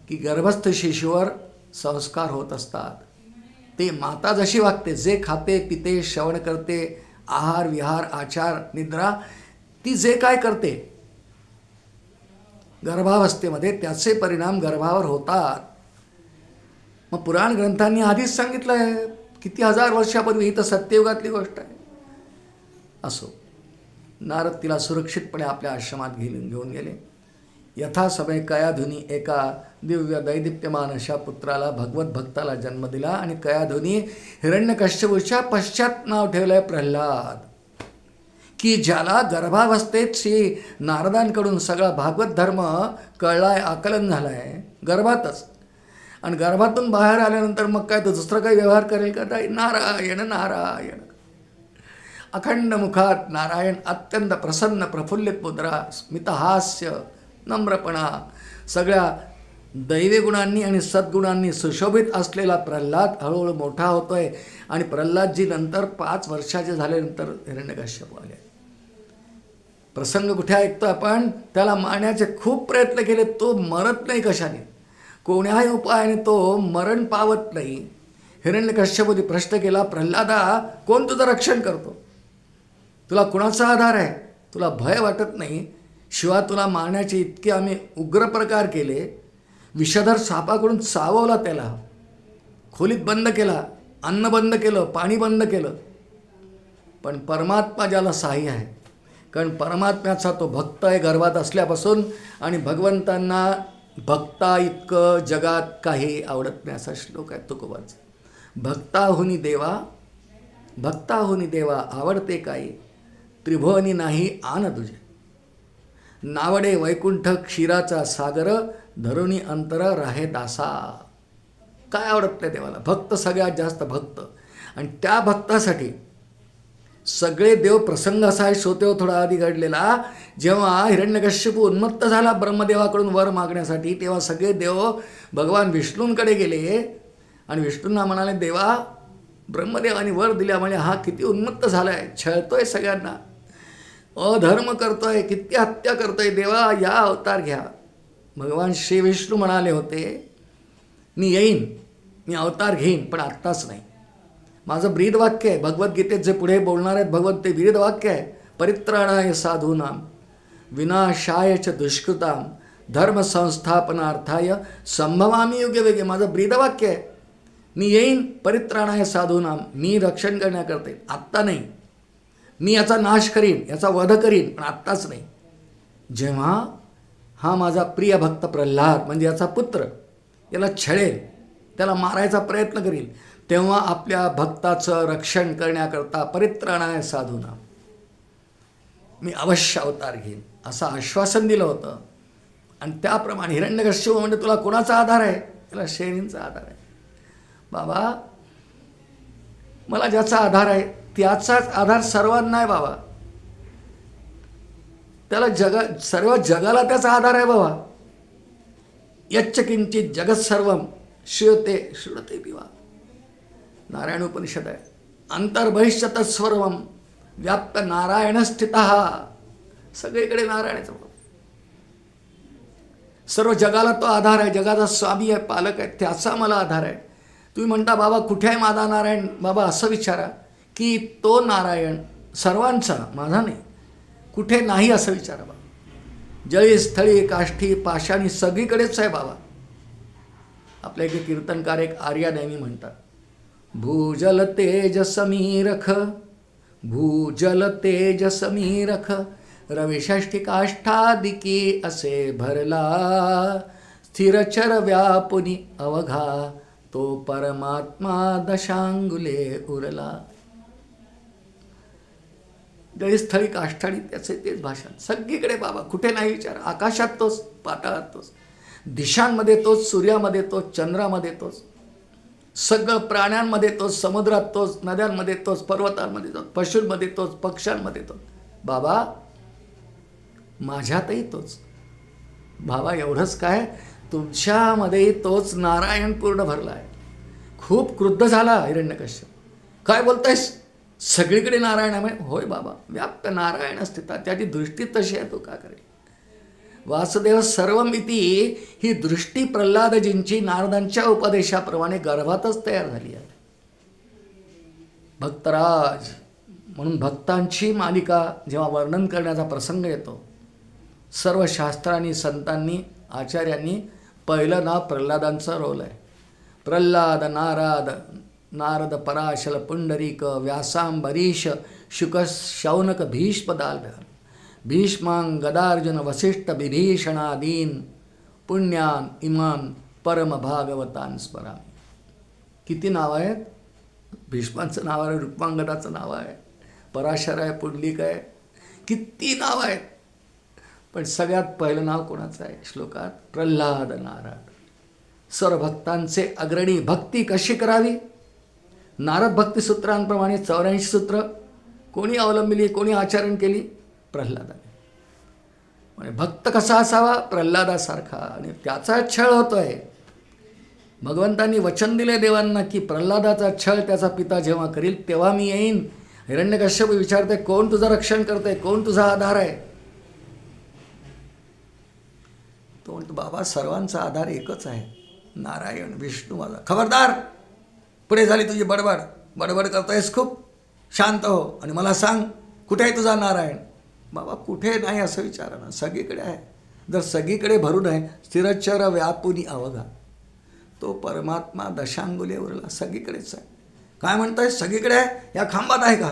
[SPEAKER 1] की गर्भस्थ शिशुवर संस्कार होत असतात. ते माता जशी वागते, जे खाते पिते श्रवण करते, आहार विहार आचार निद्रा, ती जे काय करते गर्भावस्थेमध्ये त्याचे परिणाम गर्भावर होतात. मग पुराण ग्रंथांनी आधीच सांगितलं आहे, किती हजार वर्षापूर्वी. ही तर सत्ययुगातली गोष्ट आहे. असो, नारद तिला सुरक्षितपणे आपल्या आश्रमात घेऊन गेले. यथासमय कयाधुनी एका दिव्य दैदिप्यमान अशा पुत्राला, भगवत भक्ताला जन्म दिला. आणि कयाधुनी हिरण्यकश्यपूच्या पश्चात नाव ठेवलंय प्रल्हाद, की ज्याला गर्भावस्थेत श्री नारदांकडून सगळा भागवत धर्म कळलाय, आकलन झालाय गर्भातच. आणि गर्भातून बाहेर आल्यानंतर मग काय तो दुसरं काही व्यवहार करेल का? नाही. नारायण नारायण, अखंड मुखात नारायण, अत्यंत प्रसन्न प्रफुल्लित मुद्रा, स्मितहास्य, नम्रपणा, सगळ्या दैवी गुणांनी आणि सद्गुणांनी सुशोभित असलेला प्रल्हाद हळूहळू मोठा होतोय. आणि प्रल्हादजी नंतर 5 वर्षाचे झाल्यानंतर हिरण्यकश्यप आले. प्रसंग कुठे ऐकतो आपण? त्याला मारण्याचे खूप प्रयत्न केले, तो मरत नाही कशाने, कोण्याही उपायाने तो मरण पावत नाही. हिरण्यकश्यपूने प्रश्न केला, प्रल्हादा, कोण तुझं रक्षण करतो? तुला कुणाचा आधार आहे? तुला भय वाटत नाही? शिवाय तुला मारण्याचे इतके आम्ही उग्र प्रकार केले, विषधर सापाकडून चाववला, त्याला खोलीत बंद केला, अन्न बंद केलं, पाणी बंद केलं. पण परमात्मा ज्याला साह्य आहे, कारण परमात्म्याचा तो भक्त आहे गर्भात असल्यापासून. आणि भगवंतांना भक्ता इतकं जगात काही आवडत नाही, असा श्लोक आहे तुकोबाचा. भक्ताहुनी देवा आवडते काही, त्रिभुवनी नाही आन तुझे. नावडे वैकुंठ क्षीराचा सागर, धरुणी अंतर राहे दासा. काय आवडत नाही देवाला? भक्त, सगळ्यात जास्त भक्त. आणि त्या भक्तासाठी सगळे देव, प्रसंग असा आहे श्रोतेव थोडा आधी घडलेला, जेव्हा हिरण्यकश्यपू उन्मत्त झाला ब्रह्मदेवाकडून वर मागण्यासाठी, तेव्हा सगळे देव भगवान विष्णूंकडे गेले आणि विष्णूंना म्हणाले, देवा, ब्रह्मदेवाने वर दिल्यामुळे हा किती उन्मत्त झाला आहे, छळतोय सगळ्यांना, अधर्म करतोय, किती हत्या करतोय, देवा या अवतार घ्या. भगवान श्री विष्णू म्हणाले होते, मी येईन, मी अवतार घेईन, पण आत्ताच नाही. माझं ब्रीद वाक्य आहे, भगवद्गीतेत जे पुढे बोलणार आहेत भगवत, ते ब्रीद वाक्य आहे, परित्राणाय साधूनाम विनाशाय च दुष्कृताम धर्म संस्थापनार्थाय संभवामी युगे वेगे. माझं ब्रीद वाक्य आहे, मी येईन परित्राणाय साधूनाम, मी रक्षण करण्याकरता, आत्ता नाही. मी याचा नाश करीन, याचा वध करीन, पण आत्ताच नाही. जेव्हा हा माझा प्रिय भक्त प्रल्हाद म्हणजे याचा पुत्र याला छळेल, त्याला मारायचा प्रयत्न करील, तेव्हा आपल्या भक्ताचं रक्षण करण्याकरता परित्राणाय साधूनाम मी अवश्य अवतार घेईन, असं आश्वासन दिलं होतं. आणि त्याप्रमाणे हिरण्यकश्यप म्हणजे तुला कोणाचा आधार आहे? त्याला श्रेणींचा आधार आहे. बाबा, मला ज्याचा आधार आहे त्याचाच आधार सर्वांना आहे बाबा. त्याला सर्व जगाला त्याचा आधार आहे बाबा. यच्च किंचित जगत सर्वम श्रूयते पिवा. नारायण उपनिषद आहे. अंतर्बहिष्यत सर्वम व्याप्त नारायण स्थितः. सगळीकडे नारायणाचं, सर्व जगाला तो आधार आहे, जगाचा स्वामी आहे, पालक आहे, त्याचा मला आधार आहे. तुम्ही म्हणता बाबा कुठे आहे माझा नारायण? बाबा असं विचारा की तो नारायण सर्वांचा, माझा नाही, कुठे नाही असं विचारा बाबा. जळी स्थळी काष्ठी पाषाणी सगळीकडेच आहे बाबा. आपल्या इकडे कीर्तनकार एक आर्या नेहमी म्हणतात, भूजल तेज समीरख, भूजल तेज समीरख, रविषष्ठी काष्ठादिकी असे भरला, स्थिरचर व्यापुनी अवघा, तो परमात्मा दशांगुले उरला. जळीस्थळी काष्ठाळी त्याचे तेच भाषण. सगळीकडे बाबा, कुठे नाही विचार. आकाशात तोच, पाताळात तोच, दिशांमध्ये तोच, सूर्यामध्ये तोच, चंद्रामध्ये तोच, सगळं प्राण्यांमध्ये तोच, समुद्रात तोच, नद्यांमध्ये तोच, पर्वतांमध्ये तोच, पशूंमध्ये तोच, पक्ष्यांमध्ये तोच. बाबा माझ्यातही तोच. बाबा एवढंच काय, तुमच्यामध्ये तोच नारायण पूर्ण भरला आहे. खूप क्रुद्ध झाला हिरण्यकश्यप. काय बोलतायस, सगळीकडे नारायण आहे? होय बाबा, व्याप्त नारायण स्थिता. त्याची दृष्टी तशी आहे, तो का करेल. वासुदेव सर्वमिती ही दृष्टी प्रल्हादजींची नारदांच्या उपदेशाप्रमाणे गर्भातच तयार झाली आहे. भक्तराज म्हणून भक्तांची मालिका जेव्हा वर्णन करण्याचा प्रसंग येतो, सर्व शास्त्रांनी, संतांनी, आचार्यांनी पहिलं नाव प्रल्हादांचं रोल आहे. प्रल्हाद, नारद, नारद, पराशर, पुंडरीक, व्यासांबरीश, शुक, शौनक, भीष्म, दालभ्याल, भीष्मां, गदार्जुन, वसिष्ठ, विभीषणादीन पुण्यान इमान परम भागवतान स्मरामी. किती नाव आहेत? भीष्मांचं नाव आहे, रुक्मांगदाचं नाव आहे, पराशर आहे, पुंडलिक आहे, किती नाव आहेत. पण सगळ्यात पहिलं नाव कोणाचं आहे श्लोकात? प्रल्हाद नारद. सर्व भक्तांचे अग्रणी. भक्ती कशी करावी? नारद भक्तिसूत्रांप्रमाणे 84 सूत्र कोणी अवलंबिली, कोणी आचरण केली? प्रल्हादाने. म्हणजे भक्त कसा असावा? प्रल्हादासारखा. आणि त्याचा छळ होतोय. भगवंतांनी वचन दिले देवांना की प्रल्हादाचा छळ त्याचा पिता जेव्हा करील तेव्हा मी येईन. हिरण्यकश्यप विचारते, कोण तुझं रक्षण करते, कोण तुझा आधार आहे? तो म्हणतो, बाबा सर्वांचा आधार एकच आहे, नारायण विष्णू माझा. खबरदार, पुढे झाली तुझी बडबड. बडबड करतोयस खूप, शांत हो आणि मला सांग, कुठे आहे तुझा नारायण? बाबा कुठे नाही असं विचारा ना, सगळीकडे आहे. जर सगळीकडे भरून आहे, स्थिरचर व्यापुनी अवघा. तो परमात्मा दशांगुलीवरला सगळीकडेच आहे. काय म्हणतोय? सगळीकडे आहे. या खांबात आहे का?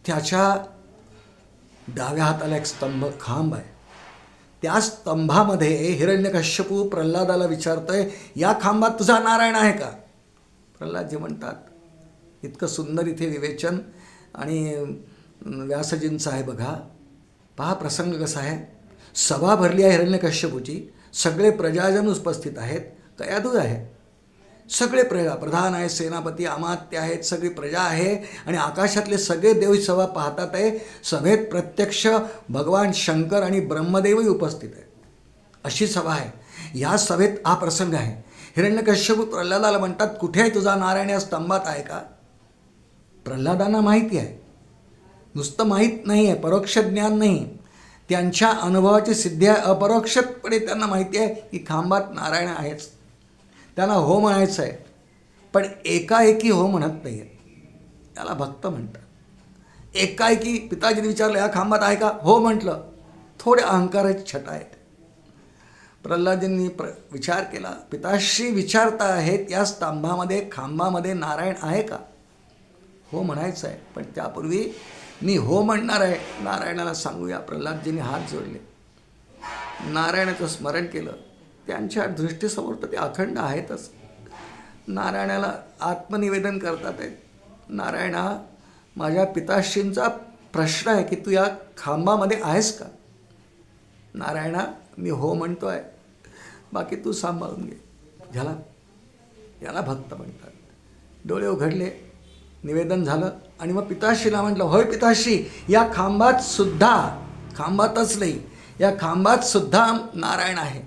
[SPEAKER 1] त्याच्या डाव्या हाताला एक स्तंभ खांब आहे. त्या स्तंभामध्ये हिरण्यकश्यपू प्रल्हादाला विचारतोय, या खांबात तुझा नारायण आहे का? प्रल्हादजी म्हणतात, इतकं सुंदर इथे विवेचन आणि व्यासजींचं आहे बघा. पहा प्रसंग कसा आहे. सभा भरली आहे हिरण्यकश्यपूची, सगळे प्रजाजन उपस्थित आहेत, कयादू आहे, सगळे प्रधान आहे, सेनापती, अमात्य आहेत, सगळी प्रजा आहे आणि आकाशातले सगळे देव सभा पाहतात आहे. सभेत प्रत्यक्ष भगवान शंकर आणि ब्रह्मदेवही उपस्थित आहेत. अशी सभा आहे. ह्या सभेत हा प्रसंग आहे. हिरण्यकश्यप प्रल्हादाला म्हणतात, कुठे आहे तुझा नारायण? या स्तंभात आहे का? प्रल्हादांना माहिती आहे, नुसतं माहीत नाही आहे, परोक्ष ज्ञान नाही, त्यांच्या अनुभवाची सिद्धी आहे. अपरोक्षपणे त्यांना माहिती आहे की खांबात नारायण आहेच. त्यांना हो म्हणायचं आहे, पण एकाएकी हो म्हणत नाही आहे. त्याला भक्त म्हणतात. एकाएकी पिताजीने विचारलं, या खांबात आहे का? हो म्हटलं. थोडे अहंकाराची छटा आहेत. प्रल्हादजींनी विचार केला. पिताश्री विचारता आहेत, या स्तंभामध्ये, खांबामध्ये नारायण आहे का? हो म्हणायचं आहे, पण त्यापूर्वी मी हो म्हणणार आहे, नारायणाला सांगूया. प्रल्हादजींनी हात जोडले, नारायणाचं स्मरण केलं. त्यांच्या दृष्टीसमोर तर ते अखंड आहेतच. नारायणाला आत्मनिवेदन करतात आहेत. नारायणा, माझ्या पिताश्रींचा प्रश्न आहे की तू या खांबामध्ये आहेस का? नारायणा, मी हो म्हणतो आहे, बाकी तू सांभाळून घे. याला भक्त म्हणतात. डोळे उघडले, निवेदन झालं आणि मग पिताश्रीला म्हटलं, होय पिताश्री, या खांबात सुद्धा, खांबातच नाही, या खांबात सुद्धा नारायण आहे.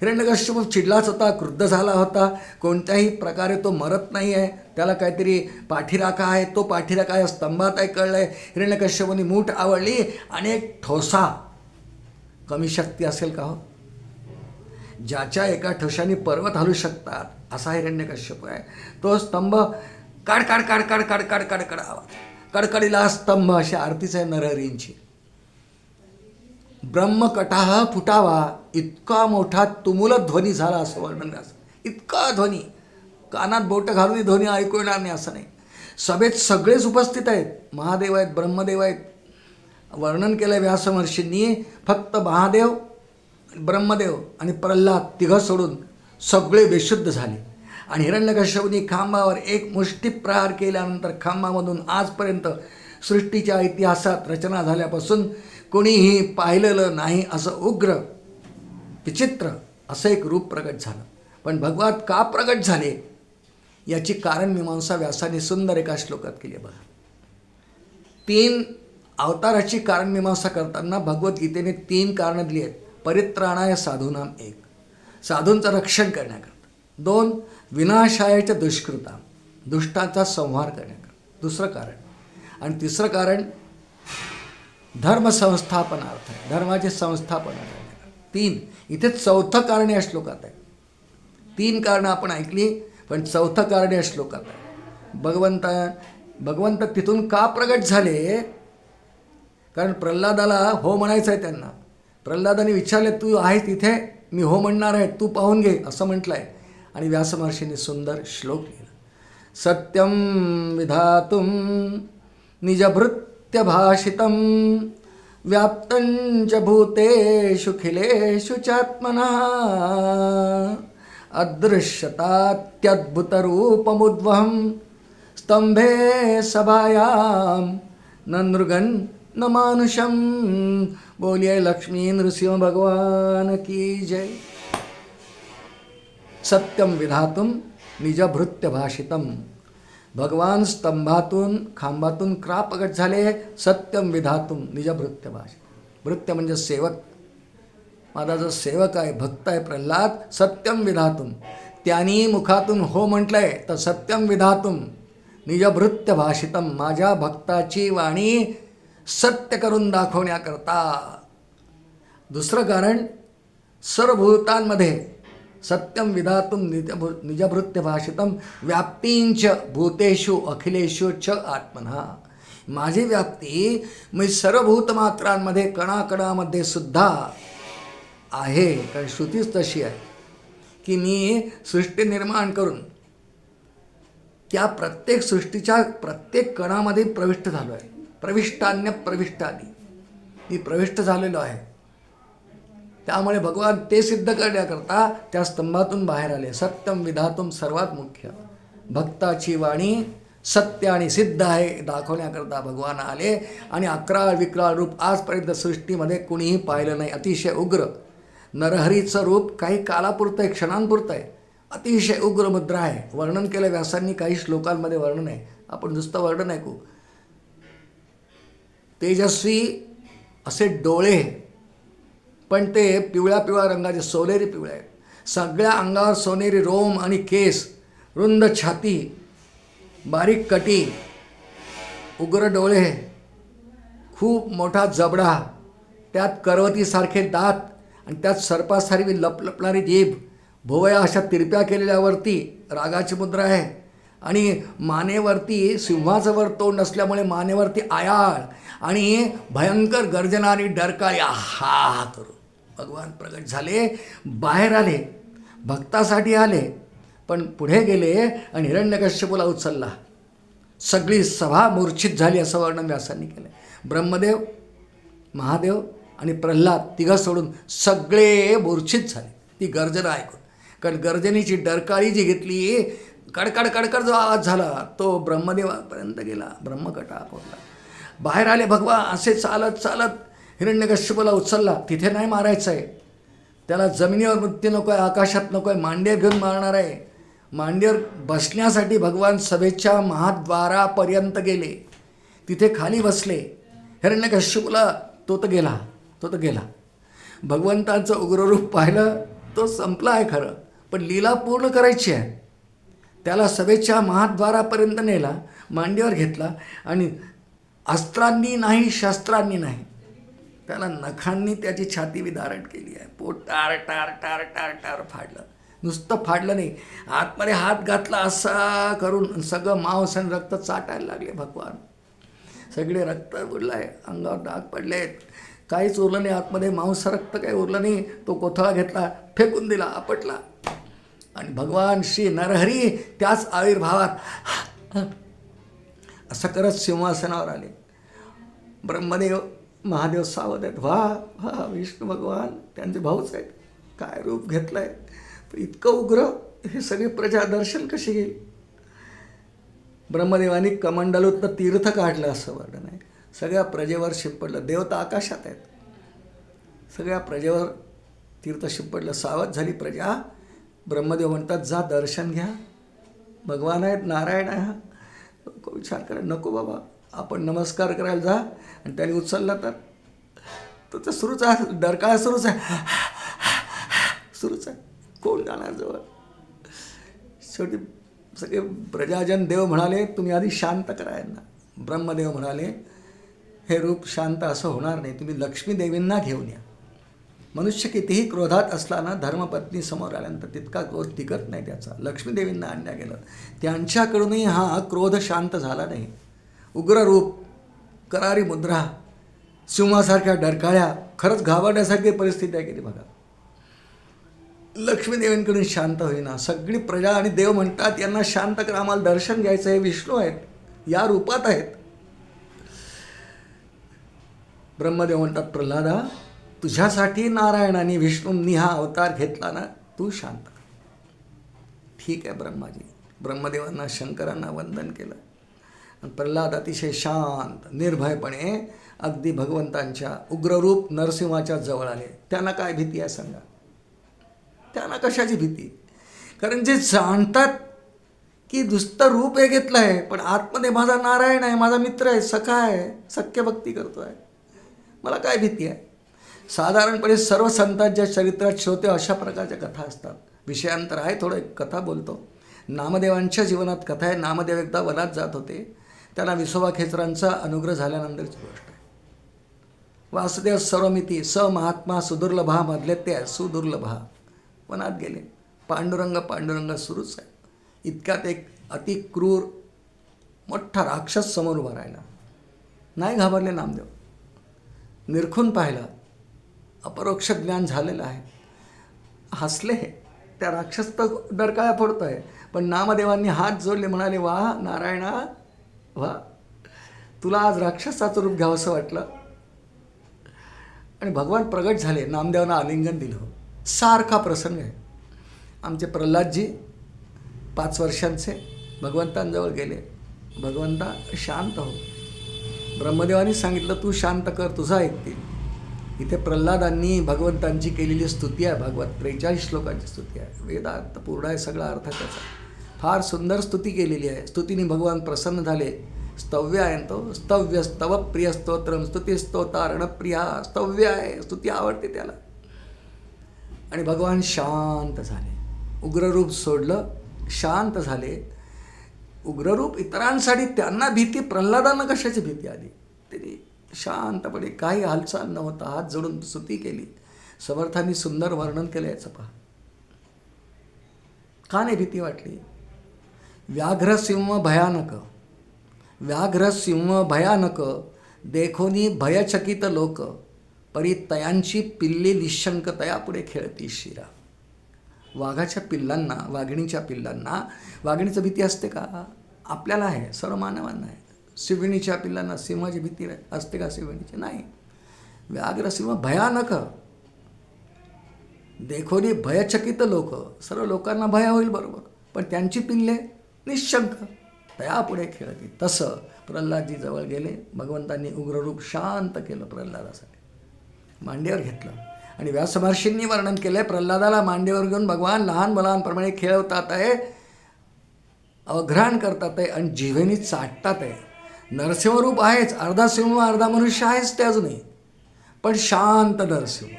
[SPEAKER 1] हिरण्यकश्यप चिडलाच होता, क्रुद्ध झाला होता. कोणत्याही प्रकारे तो मरत नाही आहे. त्याला काहीतरी पाठीराखा आहे, तो पाठीराखा या स्तंभात आहे, कळलं आहे. हिरण्यकश्यपाने मूठ आवडली आणि एक ठोसा. कमी शक्ती असेल का हो? ज्याच्या एका ठोशाने पर्वत हलू शकतात असा हिरण्यकश्यप आहे. तो स्तंभ काड काड काड काड काड काड काड काड आवाज, कडकडीला स्तंभ, अशी आरतीच आहे नरहरींची. ब्रह्मकटाह फुटावा इतका मोठा तुमुल ध्वनी झाला असं वर्णन असं. इतका ध्वनी, कानात बोटं घालून ध्वनी ऐकू येणार नाही असं नाही. सभेत सगळेच उपस्थित आहेत. महादेव आहेत, ब्रह्मदेव आहेत. वर्णन केलं व्यासमहर्षींनी. फक्त महादेव, ब्रह्मदेव आणि प्रल्हाद तिघं सोडून सगळे बेशुद्ध झाले. आणि हिरण्यकश्यपूंनी खांबावर एक मुष्टी प्रहार केल्यानंतर खांबामधून आजपर्यंत सृष्टीच्या इतिहासात रचना झाल्यापासून कोणीही पाहिलेलं नाही असं उग्र, विचित्र असं एक रूप प्रगट झालं. पण भगवान का प्रगट झाले याची कारण मीमांसा व्यासाने सुंदर एका श्लोकात केली आहे बघा. 3 अवताराची कारणमीमांसा करताना भगवद्गीतेने 3 कारणं दिली आहेत. परित्राणाय साधूनाम 1, साधूंचं रक्षण करण्याकरता. 2, विनाशायाच्या दुष्कृता, दुष्टाचा संहार करण्याकरता. दुसरं कारण. आणि तिसरं कारण धर्मसंस्थापनार्थ, धर्माचे संस्थापन करण्याकरता. 3. इथे 4थं कारण या श्लोकात आहे. 3 कारणं आपण ऐकली, पण 4थं कारण या श्लोकात आहे. भगवंत तिथून का प्रगट झाले? कारण प्रल्हादाला हो म्हणायचं आहे त्यांना. प्रल्हादाने विचारले, तू आहे तिथे, मी हो म्हणणार आहे, तू पाहून घे, असं म्हटलं आहे. आणि व्यासमहर्षींनी सुंदर श्लोक लिहिला. सत्यम विधातुम निजभृत्य भाषितम व्याप्तंच भूतेषु खिलेषु चात्मना अदृश्यतात्यद्भुतरूपमुद्वहं स्तंभे सभायां न नृगन न मानुषम. बोलिए लक्ष्मी नृसिंह भगवान की जय. सत्यम विधातुम निजभृत्य भाषितम. भगवान स्तंभातून खांबातून का प्रगट झाले? सत्यम विधातुम निजभृत्य भाषितम. भृत्य म्हणजे सेवक. माझा जो सेवक आहे, भक्त आहे प्रल्हाद, सत्यम विधातुम, त्यांनी मुखातून हो म्हटलंय, तर सत्यम विधातुम निजभृत्य भाषितम, माझ्या भक्ताची वाणी सत्य करून दाखवण्याकरता. दुसरं कारण, सर्वभूतांमध्ये सत्यम विधातुम निजभृत्य भाषितम व्याप्तींच भूतेषु अखिलेषु च आत्मना. माझी व्याप्ती मी सर्वभूत मात्रांमध्ये कणाकणामध्ये सुद्धा आहे. कारण श्रुतीच तशी आहे की मी सृष्टी निर्माण करून त्या प्रत्येक सृष्टीच्या प्रत्येक कणामध्ये प्रविष्ट झालो आहे. प्रविष्टान्य प्रविष्टादी मी प्रविष्ट झालेलो आहे. त्यामुळे भगवान ते सिद्ध करण्याकरता त्या स्तंभातून बाहेर आले. सत्यम विधातुम, सर्वात मुख्य भक्ताची वाणी सत्य आणि सिद्ध आहे दाखवण्याकरता भगवान आले. आणि अकराळ विक्राळ रूप आजपर्यंत सृष्टीमध्ये कुणीही पाहिलं नाही. अतिशय उग्र नरहरीचं रूप काही कालापुरतं आहे, क्षणांपुरतं आहे. अतिशय उग्र मुद्रा आहे. वर्णन केलं व्यासांनी, काही श्लोकांमध्ये वर्णन आहे, आपण नुसतं वर्णन ऐकू. तेजस्वी असे डोळे, पण ते पिवळ्या पिवळ्या रंगाचे, सोनेरी पिवळे आहेत. सगळ्या अंगावर सोनेरी रोम आणि केस, रुंद छाती, बारीक कटी, उग्र डोळे, खूप मोठा जबडा, त्यात करवतीसारखे दात आणि त्यात सर्पासारखी लपलपणारी जीभ, भोवया अशा तिरप्या केलेल्यावरती रागाची मुद्रा आहे. आणि मानेवरती सिंहाचं वर तोंड असल्यामुळे मानेवरती आयाळ आणि भयंकर गर्जनारी डरकाळी हा करू भगवान प्रगट झाले. बाहेर आले, भक्तासाठी आले, पण पुढे गेले आणि हिरण्यकश्यपूला उचलला. सगळी सभा मूर्छित झाली असं वर्णन व्यासांनी केलं. ब्रह्मदेव, महादेव आणि प्रल्हाद तिघं सोडून सगळे मूर्छित झाले ती गर्जना ऐकून. कारण गर्जनेची डरकाळी जी घेतली, कडकड कडकड जो आवाज झाला तो ब्रह्मदेवापर्यंत गेला, ब्रह्मकटा पोहोचला. बाहेर आले भगवान असे चालत चालत. हिरण्यकश्यपूला उचलला. तिथे नाही मारायचं आहे त्याला, जमिनीवर मृत्यू नको आहे, आकाशात नको आहे, मांडीवर घेऊन मारणार आहे. मांडीवर बसण्यासाठी भगवान सभेच्या महाद्वारापर्यंत गेले, तिथे खाली बसले. हिरण्यकश्यपूला तो तर गेला. भगवंतांचं उग्ररूप पाहिलं, तो संपला आहे खरं, पण लीला पूर्ण करायची आहे. त्याला सभेच्या महाद्वारापर्यंत नेला, मांडीवर घेतला आणि अस्त्रांनी नाही, शस्त्रांनी नाही, त्याला नखांनी त्याची छाती विदारट केली आहे. पोट टार टार टार टार टार फाडलं. नुसतं फाडलं नाही, आतमध्ये हात घातला असा करून सगळं मांस आणि रक्त चाटायला लागले भगवान. सगळे रक्त उरलं आहे, अंगावर डाग पडले आहेत, काहीच उरलं नाही आतमध्ये, मांस रक्त काही उरलं नाही. तो कोथळा घेतला, फेकून दिला, आपटला. आणि भगवान श्री नरहरी त्याच आविर्भावात असं करत सिंहासनावर आले. ब्रह्मदेव महादेव सावध आहेत. वा विष्णू भगवान त्यांचे भाऊच आहेत. काय रूप घेतलं आहे, इतकं उग्र, हे सगळी प्रजा दर्शन कशी घेईल. ब्रह्मदेवानी कमंडलूतनं तीर्थ काढलं असं वर्णन आहे. सगळ्या प्रजेवर शिंपडलं. देवता आकाशात आहेत, सगळ्या प्रजेवर तीर्थ शिंपडलं. सावध झाली प्रजा. ब्रह्मदेव म्हणतात, जा दर्शन घ्या, भगवान आहेत, नारायण आहे. नको विचार करा, नको बाबा, आपण नमस्कार करायला जा आणि त्याने उचलला तर सुरूच आहे, डरकाळा सुरूच आहे, सुरूच आहे. कोण जाणार जवळ? शेवटी सगळे प्रजाजन देव म्हणाले तुम्ही आधी शांत करा यांना. ब्रह्मदेव म्हणाले हे रूप शांत असं होणार नाही, तुम्ही लक्ष्मी देवींना घेऊन या. मनुष्य कितीही क्रोधात असला ना, धर्मपत्नी समोर आल्यानंतर तितका क्रोध टिकत नाही त्याचा. लक्ष्मी देवींना आणल्या गेलं, त्यांच्याकडूनही हा क्रोध शांत झाला नाही. उग्र रूप, करारी मुद्रा, सिंहासारख्या डरकाळ्या, खरंच घाबरण्यासारखी परिस्थिती आहे किती बघा. लक्ष्मीदेवींकडून शांत होईना. सगळी प्रजा आणि देव म्हणतात यांना शांत करा, आम्हाला दर्शन घ्यायचं. हे विष्णू आहेत, या रूपात आहेत. ब्रह्मदेव म्हणतात प्रल्हादा, तुझ्यासाठी नारायणाने विष्णूंनी हा अवतार घेतला ना, तू शांत कर. ठीक आहे ब्रह्माजी. ब्रह्मदेवांना शंकरांना वंदन केलं. प्रल्हाद अतिशय शांत निर्भयपणे अगदी भगवंतांच्या उग्ररूप नरसिंहाच्या जवळ आले. त्यांना काय भीती आहे सांगा? त्यांना कशाची भीती? कारण जे जाणतात की दुसतं रूप हे घेतलं आहे, पण आतमध्ये माझा नारायण आहे, माझा मित्र आहे, सखा आहे, सख्य भक्ती करतो आहे, मला काय भीती आहे? साधारणपणे सर्व संतांच्या चरित्रात श्रोते अशा प्रकारच्या कथा असतात. विषयांतर आहे, थोडं एक कथा बोलतो. नामदेवांच्या जीवनात कथा आहे. नामदेव एकदा वनात जात होते. त्यांना विसोबा खेचरांचा अनुग्रह झाल्यानंतरची गोष्ट आहे. वासुदेव सर्वमिती स महात्मा सुदुर्लभा मधले ते सुदुर्लभा. वनात गेले. पांडुरंग पांडुरंग सुरूच आहे. इतक्यात एक अति क्रूर मोठा राक्षस समोर उभा राहिला. नाही घाबरले नामदेव. निरखून पाहिलं, अपरोक्ष ज्ञान झालेलं आहे. हसले. त्या राक्षस तर डरकाळ्या फोडतो आहे, पण नामदेवांनी हात जोडले, म्हणाले वा नारायणा वा, तुला आज राक्षसाचं रूप घ्यावंसं वाटलं. आणि भगवान प्रगट झाले. नामदेवांना आलिंगन दिलं. सारखा प्रसंग आहे. आमचे प्रल्हादजी 5 वर्षांचे भगवंतांजवळ गेले. भगवंता शांत हो. ब्रह्मदेवानी सांगितलं तू शांत कर, तुझा ऐकतील. इथे प्रल्हादांनी भगवंतांची केलेली स्तुती आहे. भागवत 43 श्लोकांची स्तुती आहे. वेदार्थ पूर्ण आहे, सगळा अर्थ त्याचा. फार सुंदर स्तुती केलेली आहे. स्तुतीने भगवान प्रसन्न झाले. स्तव्य आहे तो. स्तव्य स्तव प्रिय स्तोत्रम स्तुती स्तोतारण प्रिया. स्तव्य आहे, स्तुती आवडते त्याला. आणि भगवान शांत झाले. उग्ररूप सोडलं, शांत झाले. उग्ररूप इतरांसाठी त्यांना भीती, प्रल्हादांना कशाची भीती आली? त्यांनी शांतपणे काही हालचाल न होता हात जोडून स्तुती केली. समर्थांनी सुंदर वर्णन केलं याचं पहा. का नाही भीती वाटली? व्याघ्रसिंह भयानक, व्याघ्रसिंह भयानक, देखोनी भयचकित लोक, परी तयांची पिल्ली निशंक तया पुढे खेळती शिरा. वाघाच्या पिल्लांना, वाघिणीच्या पिल्लांना, वाघिणीचं भीती असते का? आपल्याला आहे, सर्व मानवांना आहे. शिवणीच्या पिल्लांना सिंहाची भीती असते का? शिवणीची नाही. व्याघ्रसिंह भयानक, देखोनी भयचकित लोक, सर्व लोकांना भय होईल बरोबर, पण त्यांची पिल्ले निशंक तया पुढे खेळती. तसं प्रल्हादजी जवळ गेले. भगवंतांनी उग्ररूप शांत केलं प्रल्हादासाठी. मांडीवर घेतलं आणि व्यासमहर्षींनी वर्णन केलं. प्रल्हादाला मांडीवर घेऊन भगवान लहान मुलांप्रमाणे खेळवतात आहे, अघ्राण करतात आहे आणि जिभेनी चाटतात आहे. नरसिंहरूप आहेच, अर्धा सिंह अर्धा मनुष्य आहेच ते अजूनही, पण शांत नरसिंह,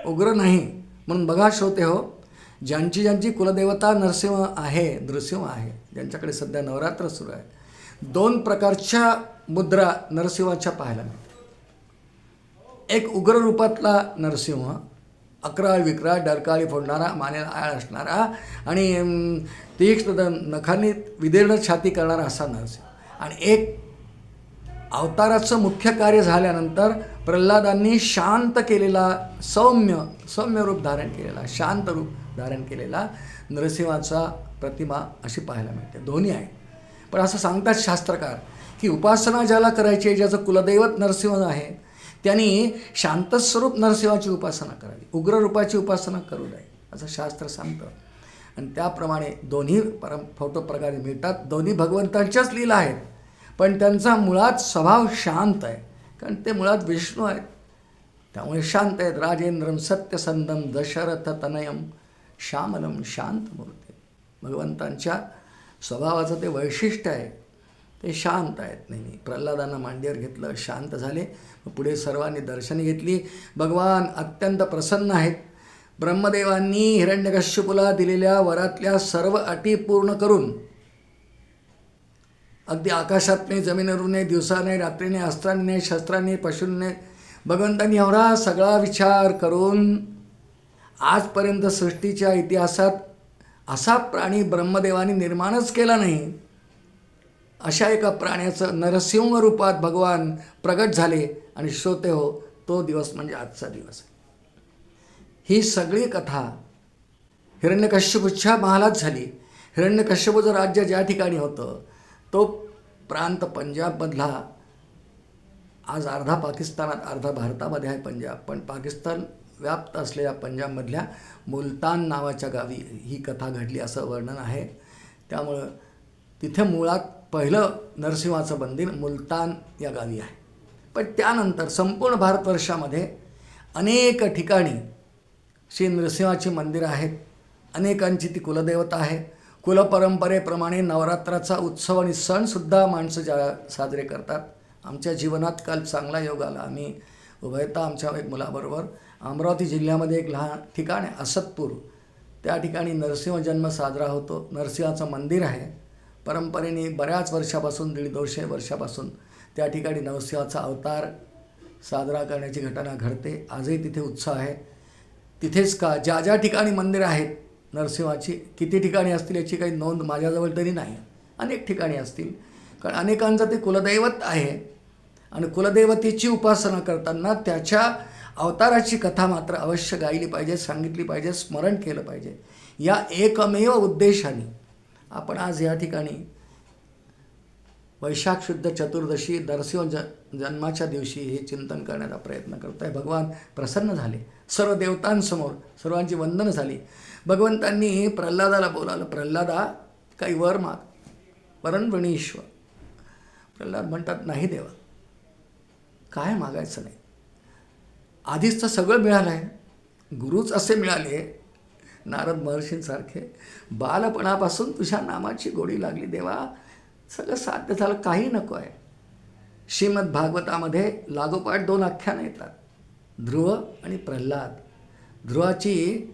[SPEAKER 1] उग्र नाही. म्हणून बघा श्रोते हो, ज्यांची ज्यांची कुलदेवता नरसिंह आहे, नृसिंह आहे, ज्यांच्याकडे सध्या नवरात्र सुरू आहे, 2 प्रकारच्या मुद्रा नरसिंहाच्या पाहायला मिळतात. एक उग्र रूपातला नरसिंह, अक्राळ विक्राळ, डरकाळी फोडणारा, मानेला आळ असणारा आणि तीक्ष्ण नखांनी विदीर्ण छाती करणारा असा नरसिंह. आणि एक अवताराचं मुख्य कार्य झाल्यानंतर प्रल्हादांनी शांत केलेला, सौम्य रूप धारण केलेला, शांत रूप धारण केलेला नरसिंहाचा प्रतिमा अशी पाहायला मिळते. दोन्ही आहे. पण असं सांगतात शास्त्रकार की उपासना ज्याला करायची आहे, ज्याचं कुलदैवत नरसिंह आहे, त्यांनी शांतस्वरूप नरसिंहाची उपासना करावी, उग्र रूपाची उपासना करू नये असं शास्त्र सांगतं. आणि त्याप्रमाणे दोन्ही फोटो प्रकारे मिळतात. दोन्ही भगवंतांच्याच लीला आहेत, पण त्यांचा मुळात स्वभाव शांत आहे, कारण ते मुळात विष्णू आहेत, त्यामुळे शांत आहेत. राजेंद्रम सत्यसंदम दशरथ तनयम श्यामलम शांतमूर्ती. भगवंतांच्या स्वभावाचं ते वैशिष्ट्य आहे. ते शांत आहेत नेहमी. प्रल्हादांना मांडीवर घेतलं, शांत झाले. पुढे सर्वांनी दर्शन घेतली. भगवान अत्यंत प्रसन्न आहेत. ब्रह्मदेवांनी हिरण्यकश्यपूला दिलेल्या वरातल्या सर्व अटी पूर्ण करून, अगदी आकाशात नाही, जमिनीवरून नाही, दिवसा नाही, रात्री नाही, अस्त्रांनी नाही, शस्त्रांनी, पशूंनी, भगवंतांनी एवढा सगळा विचार करून आजपर्यंत सृष्टीच्या इतिहासात असा प्राणी ब्रह्मदेवानी निर्माणच केला नाही. अशा एका प्राण्याचं नरसिंह रूपात भगवान प्रगट झाले. आणि श्रोते हो, तो दिवस म्हणजे आजचा दिवस आहे. ही सगळी कथा हिरण्यकश्यपूच्या महालात झाली. हिरण्यकश्यपूचं राज्य ज्या ठिकाणी होतं तो प्रांत पंजाबमधला, आज अर्धा पाकिस्तानात अर्धा भारतामध्ये आहे पंजाब, पण पाकिस्तान व्याप्त असलेल्या पंजाबमधल्या मुलतान नावाच्या गावी ही कथा घडली असं वर्णन आहे. त्यामुळं तिथे मुळात पहिलं नरसिंहाचं मंदिर मुलतान या गावी आहे. पण त्यानंतर संपूर्ण भारतवर्षामध्ये अनेक ठिकाणी श्री नरसिंहाची मंदिरं आहेत. अनेकांची ती कुलदेवता आहे. कुलपरंपरेप्रमाणे नवरात्राचा उत्सव आणि सणसुद्धा माणसं साजरे करतात. आमच्या जीवनात काल चांगला योग आला. आम्ही उभयता आमच्या एक मुलाबरोबर अमरावती जिल्ह्यामध्ये एक लहान ठिकाण आहे असतपूर, त्या ठिकाणी नरसिंह जन्म साजरा होतो. नरसिंहाचं मंदिर आहे. परंपरेने बऱ्याच वर्षापासून, 150 वर्षापासून त्या ठिकाणी नरसिंहाचा अवतार साजरा करण्याची घटना घडते. आजही तिथे उत्साह आहे. तिथेच का ज्या ज्या ठिकाणी मंदिरं आहेत नरसिंहाची, किती ठिकाणी असतील याची काही नोंद माझ्याजवळ तरी नाही, अनेक ठिकाणी असतील. कारण अनेकांचं ते कुलदैवत आहे आणि कुलदेवतेची उपासना करताना त्याच्या अवताराची कथा मात्र अवश्य गायली पाहिजे, सांगितली पाहिजे, स्मरण केलं पाहिजे. या एकमेव उद्देशाने आपण आज या ठिकाणी वैशाख शुद्ध चतुर्दशी नरसिंह जन्माच्या दिवशी हे चिंतन करण्याचा प्रयत्न करतो आहे. भगवान प्रसन्न झाले. सर्व देवतांसमोर सर्वांची वंदन झाली. भगवंतांनी प्रल्हादाला बोलावलं, प्रल्हादा काही वर माग, वरणवणीश्वर. प्रल्हाद म्हणतात, नाही देवा, काय मागायचं नाही, आधीच तर सगळं मिळालं आहे. गुरुच असे मिळाले, नारद महर्षींसारखे. बालपणापासून तुझ्या नामाची गोडी लागली देवा, सगळं साध्य झालं, काही नको आहे. श्रीमद भागवतामध्ये लागोपाठ 2 आख्यानं येतात, ध्रुव आणि प्रल्हाद. ध्रुवाची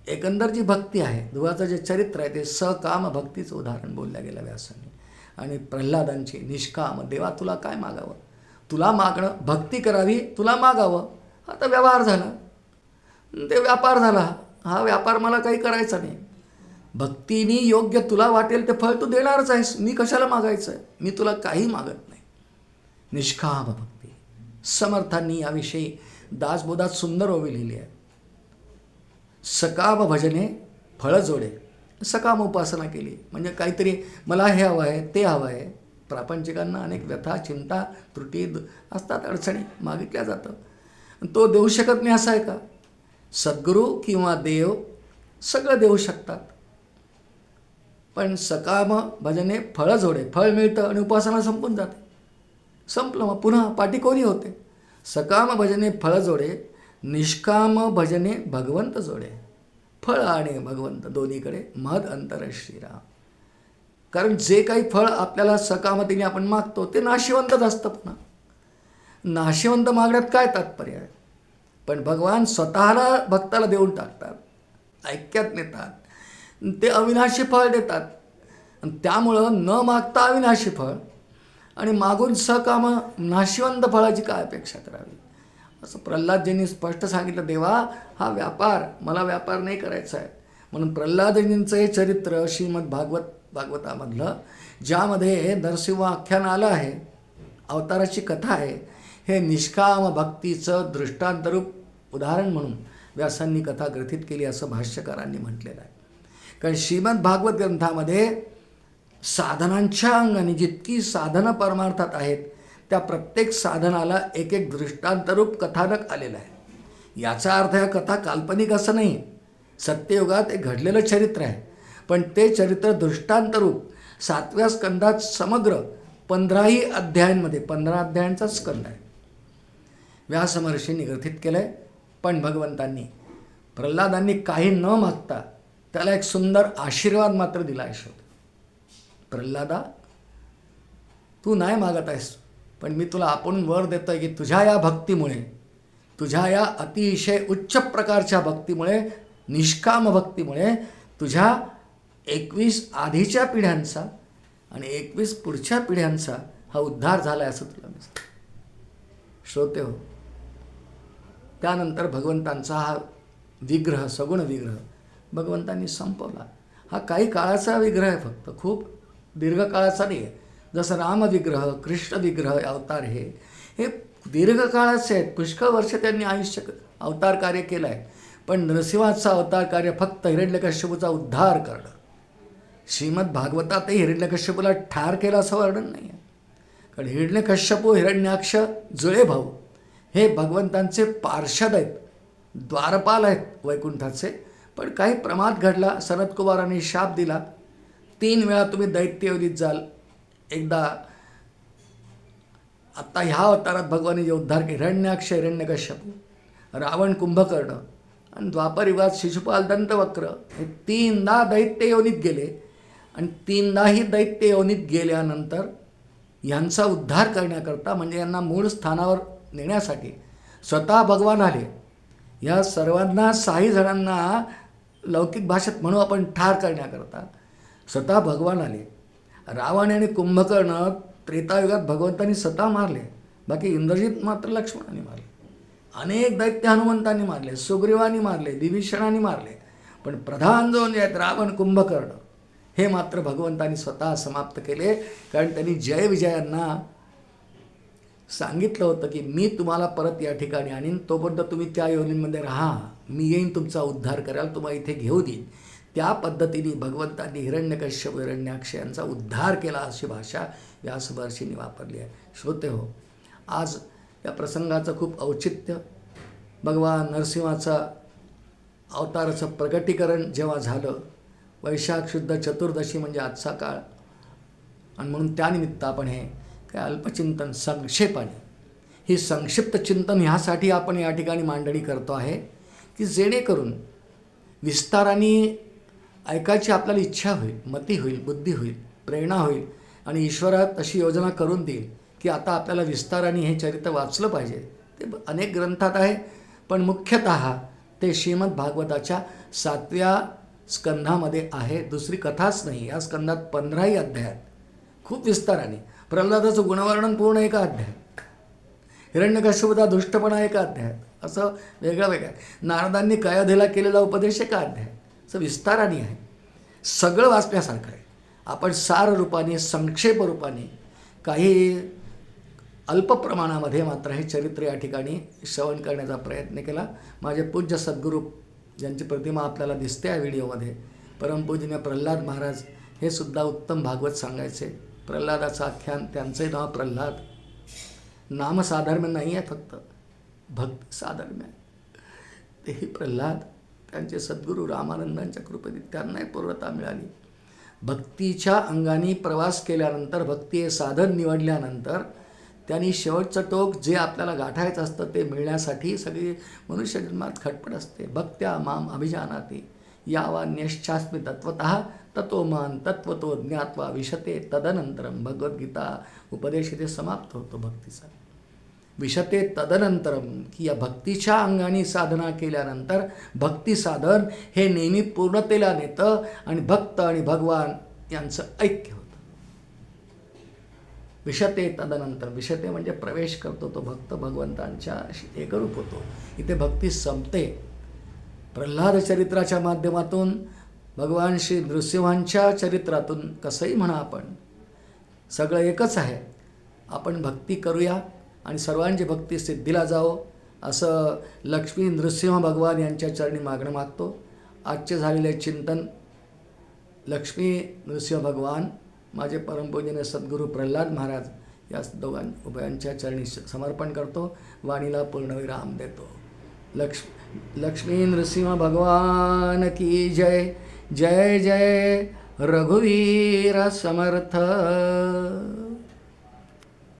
[SPEAKER 1] एकंदर जी भक्ती आहे, ध्रुवाचं जे चरित्र आहे ते सकाम भक्तीचं उदाहरण बोलल्या गेलं व्यासांनी. आणि प्रल्हादांची निष्काम, देवा तुला काय मागावं, तुला मागणं, भक्ती करावी, तुला मागावं. आता व्यवहार झाला, ते व्यापार झाला. हा व्यापार मला काही करायचा नाही. भक्तीने योग्य तुला वाटेल ते फळ तू देणारच आहेस, मी कशाला मागायचं आहे, मी तुला काही मागत नाही. निष्काम भक्ती. समर्थांनी याविषयी दासबोधात सुंदर ओवी लिहिली आहे. सकाम भजने फळ जोडे. सकाम उपासना केली म्हणजे काहीतरी मला हे हवं आहे, ते हवं आहे. प्रापंचिकांना अनेक व्यथा, चिंता, त्रुटी असतात, अडचणी मागितल्या जातं. तो देऊ शकत नाही असं आहे का? सद्गुरू किंवा देव सगळं देऊ शकतात. पण सकाम भजने फळ जोडे. फळ मिळतं आणि उपासना संपून जाते. संपलं, मग पुन्हा पाठी कोणी होते. सकाम भजने फळ जोडे, निष्काम भजने भगवंत जोडे. फळ आणि भगवंत दोन्हीकडे महद अंतर श्रीराम. कारण जे काही फळ आपल्याला सकामतेने आपण मागतो ते नाशिवंतच असतं. पुन्हा नाशिवंत मागण्यात काय तात्पर्य आहे? पण भगवान स्वतःला भक्ताला देऊन टाकतात, ऐक्यात नेतात, ते अविनाशी फळ देतात. आणि त्यामुळं न मागता अविनाशी फळ आणि मागून सकाम नाशिवंत फळाची काय अपेक्षा करावी, असं प्रल्हादजींनी स्पष्ट सांगितलं. देवा हा मला व्यापार नाही करायचा आहे. म्हणून प्रल्हादजींचं हे चरित्र श्रीमद भागवतामधलं, ज्यामध्ये नरसिंह आख्यान आलं आहे, अवताराची कथा आहे, हे निष्काम भक्तीचं दृष्टांतरूप उदाहरण म्हणून व्यासांनी कथा ग्रथित केली असं भाष्यकारांनी म्हटलेलं आहे. कारण श्रीमद भागवत ग्रंथामध्ये साधनांच्या अंगाने जितकी साधनं परमार्थात आहेत त्या प्रत्येक साधनाला एक एक दृष्टांतरूप कथानक आलेलं आहे. याचा अर्थ या कथा काल्पनिक असं नाही. सत्ययुगात एक घडलेलं चरित्र आहे, पण ते चरित्र दृष्टांतरूप 7व्या स्कंदात समग्र 15ही अध्यायांमध्ये, 15 अध्यायांचा स्कंद आहे, व्यास महर्षींनी ग्रथित केलं आहे. पण भगवंतांनी प्रल्हादांनी काही न मागता त्याला एक सुंदर आशीर्वाद मात्र दिला आहे. प्रल्हादा तू नाही मागत आहेस, पण मी तुला आपण वर देतो आहे की तुझ्या या भक्तीमुळे, तुझ्या या अतिशय उच्च प्रकारच्या भक्तीमुळे, निष्काम भक्तीमुळे तुझ्या 21 आधीच्या पिढ्यांचा आणि 21 पुढच्या पिढ्यांचा हा उद्धार झाला आहे असं तुला मी सांगतो. श्रोते हो, त्यानंतर भगवंतांचा हा विग्रह, सगुण विग्रह भगवंतांनी संपवला. हा काही काळाचा विग्रह आहे, फक्त खूप दीर्घकाळाचा नाही आहे. जसं राम विग्रह, कृष्ण विग्रह अवतार हे दीर्घकाळाचे आहेत. पुष्कळ वर्ष त्यांनी आयुष्य अवतार कार्य केलं आहे. पण नरसिंहाचा अवतार कार्य फक्त हिरण्यकश्यपूचा उद्धार करणं. श्रीमद भागवतातही हिरण्यकश्यपूला ठार केलं असं वर्णन नाही आहे. कारण हिरण्यकश्यपू, हिरण्याक्ष जुळे भाऊ हे भगवंतांचे पार्षद आहेत, द्वारपाल आहेत वैकुंठाचे. पण काही प्रमाद घडला, सनतकुमारांनी शाप दिला, 3 वेळा तुम्ही दैत्ययोनीत जाल. एकदा आत्ता ह्या अवतारात भगवानी जे उद्धार केले, हिरण्याक्ष, हिरण्यकश्यपू, रावण, कुंभकर्ण आणि द्वापर युगात शिशुपाल, दंतवक्र, हे 3दा दैत्य योनीत गेले. आणि 3दाही दैत्य योनीत गेल्यानंतर यांचा उद्धार करण्याकरता, म्हणजे यांना मूळ स्थानावर नेण्यासाठी स्वतः भगवान आले. या सर्वांना, 6 जणांना लौकिक भाषेत म्हणू आपण ठार करण्याकरता स्वतः भगवान आले. रावण आणि कुंभकर्ण त्रेतायुगात भगवंतांनी स्वतः मारले. बाकी इंद्रजित मात्र लक्ष्मणाने मारले. अनेक दैत्य हनुमंतांनी मारले, सुग्रीवानी मारले, विभीषणाने मारले. पण प्रधान जो आहेत रावण, कुंभकर्ण, हे मात्र भगवंतांनी स्वतः समाप्त केले. कारण त्यांनी जय विजयांना सांगितलं होतं की मी तुम्हाला परत या ठिकाणी आणीन, तोपर्यंत तुम्ही त्या योनींमध्ये राहा, मी येईन तुमचा उद्धार करायला, तुम्हाला इथे घेऊ देईन. त्या पद्धतीने भगवंतांनी हिरण्यकश्यप, हिरण्याक्ष यांचा उद्धार केला अशी भाषा व्यास महर्षींनी वापरली आहे. श्रोते हो, आज या प्रसंगाचं खूप औचित्य, भगवान नरसिंहाचा अवताराचं प्रकटीकरण जेव्हा झालं, वैशाख शुद्ध चतुर्दशी म्हणजे आजचा काळ, आणि म्हणून त्यानिमित्त आपण हे काय अल्पचिंतन संक्षेपाने, ही संक्षिप्त चिंतन ह्यासाठी आपण या ठिकाणी मांडणी करतो आहे की जेणेकरून विस्ताराने ऐकायची आपल्याला इच्छा होईल, मती होईल, बुद्धी होईल, प्रेरणा होईल, आणि ईश्वरात अशी योजना करून देईल की आता आपल्याला विस्ताराने हे चरित्र वाचलं पाहिजे. ते अनेक ग्रंथात आहे, पण मुख्यतः ते श्रीमद भागवताच्या 7व्या स्कंधामध्ये आहे. दुसरी कथाच नाही. या स्कंधात 15ही अध्यायात खूप विस्ताराने प्रल्हादाचं गुणवर्णन पूर्ण एका अध्यायात, हिरण्यकश्यपूचा दुष्टपणा एका अध्यायात, असं वेगळं वेगळं. नारदांनी कयाधेला केलेला उपदेश एका अध्यायात, असं विस्ताराने आहे. सगळं वाचण्यासारखं आहे. आपण सार रूपाने, संक्षेप रूपाने, काही अल्प प्रमाणामध्ये मात्र हे चरित्र या ठिकाणी श्रवण करण्याचा प्रयत्न केला. माझे पूज्य सद्गुरू, ज्यांची प्रतिमा आपल्याला दिसते आहे व्हिडिओमध्ये, परमपूजनीय प्रल्हाद महाराज, हे सुद्धा उत्तम भागवत सांगायचे. प्रल्हादाचं आख्यान, त्यांचंही नाव प्रल्हाद, नामसाधर्म्य नाही आहे, फक्त भक्ती साधर्म्य आहे. तेही प्रल्हाद त्यांचे सद्गुरू रामानंदांच्या कृपेने त्यांनाही पूर्णता मिळाली. भक्तीच्या अंगाने प्रवास केल्यानंतर, भक्ती हे साधन निवडल्यानंतर, त्यांनी शेवटचं टोक जे आपल्याला गाठायचं असतं ते मिळण्यासाठी सगळी मनुष्य जन्मात खटपट असते. भक्त्या माम अभिजानाति यावान्यश्चास्मि तत्वतः ततो मान तत्वतो ज्ञात्वा विशते तदनंतरम. भगवद्गीता उपदेश इथे समाप्त होतो भक्तीचा. विशते तदनंतरम, की या भक्तीच्या अंगाने साधना केल्यानंतर भक्ती साधन हे नेहमी पूर्णतेला नेतं आणि भक्त आणि भगवान यांचं ऐक्य होतं. विशते तदनंतर, विशते म्हणजे प्रवेश करतो तो भक्त, भगवंतांच्या एकरूप होतो. इथे भक्ती संपते. प्रल्हाद चरित्राच्या माध्यमातून, भगवान श्री नृसिंहांच्या चरित्रातून, कसंही म्हणा आपण, सगळं एकच आहे. आपण भक्ती करूया आणि सर्वांची भक्ती सिद्धीला जावो, असं लक्ष्मी नृसिंह भगवान यांच्या चरणी मागणं मागतो. आजचे झालेले चिंतन लक्ष्मी नृसिंह भगवान, माझे परमपूजनीय सद्गुरू प्रल्हाद महाराज, या उभयांच्या चरणी समर्पण करतो. वाणीला पूर्णविराम देतो. लक्ष्मी नृसिंह भगवान की जय. जय जय रघुवीर समर्थ.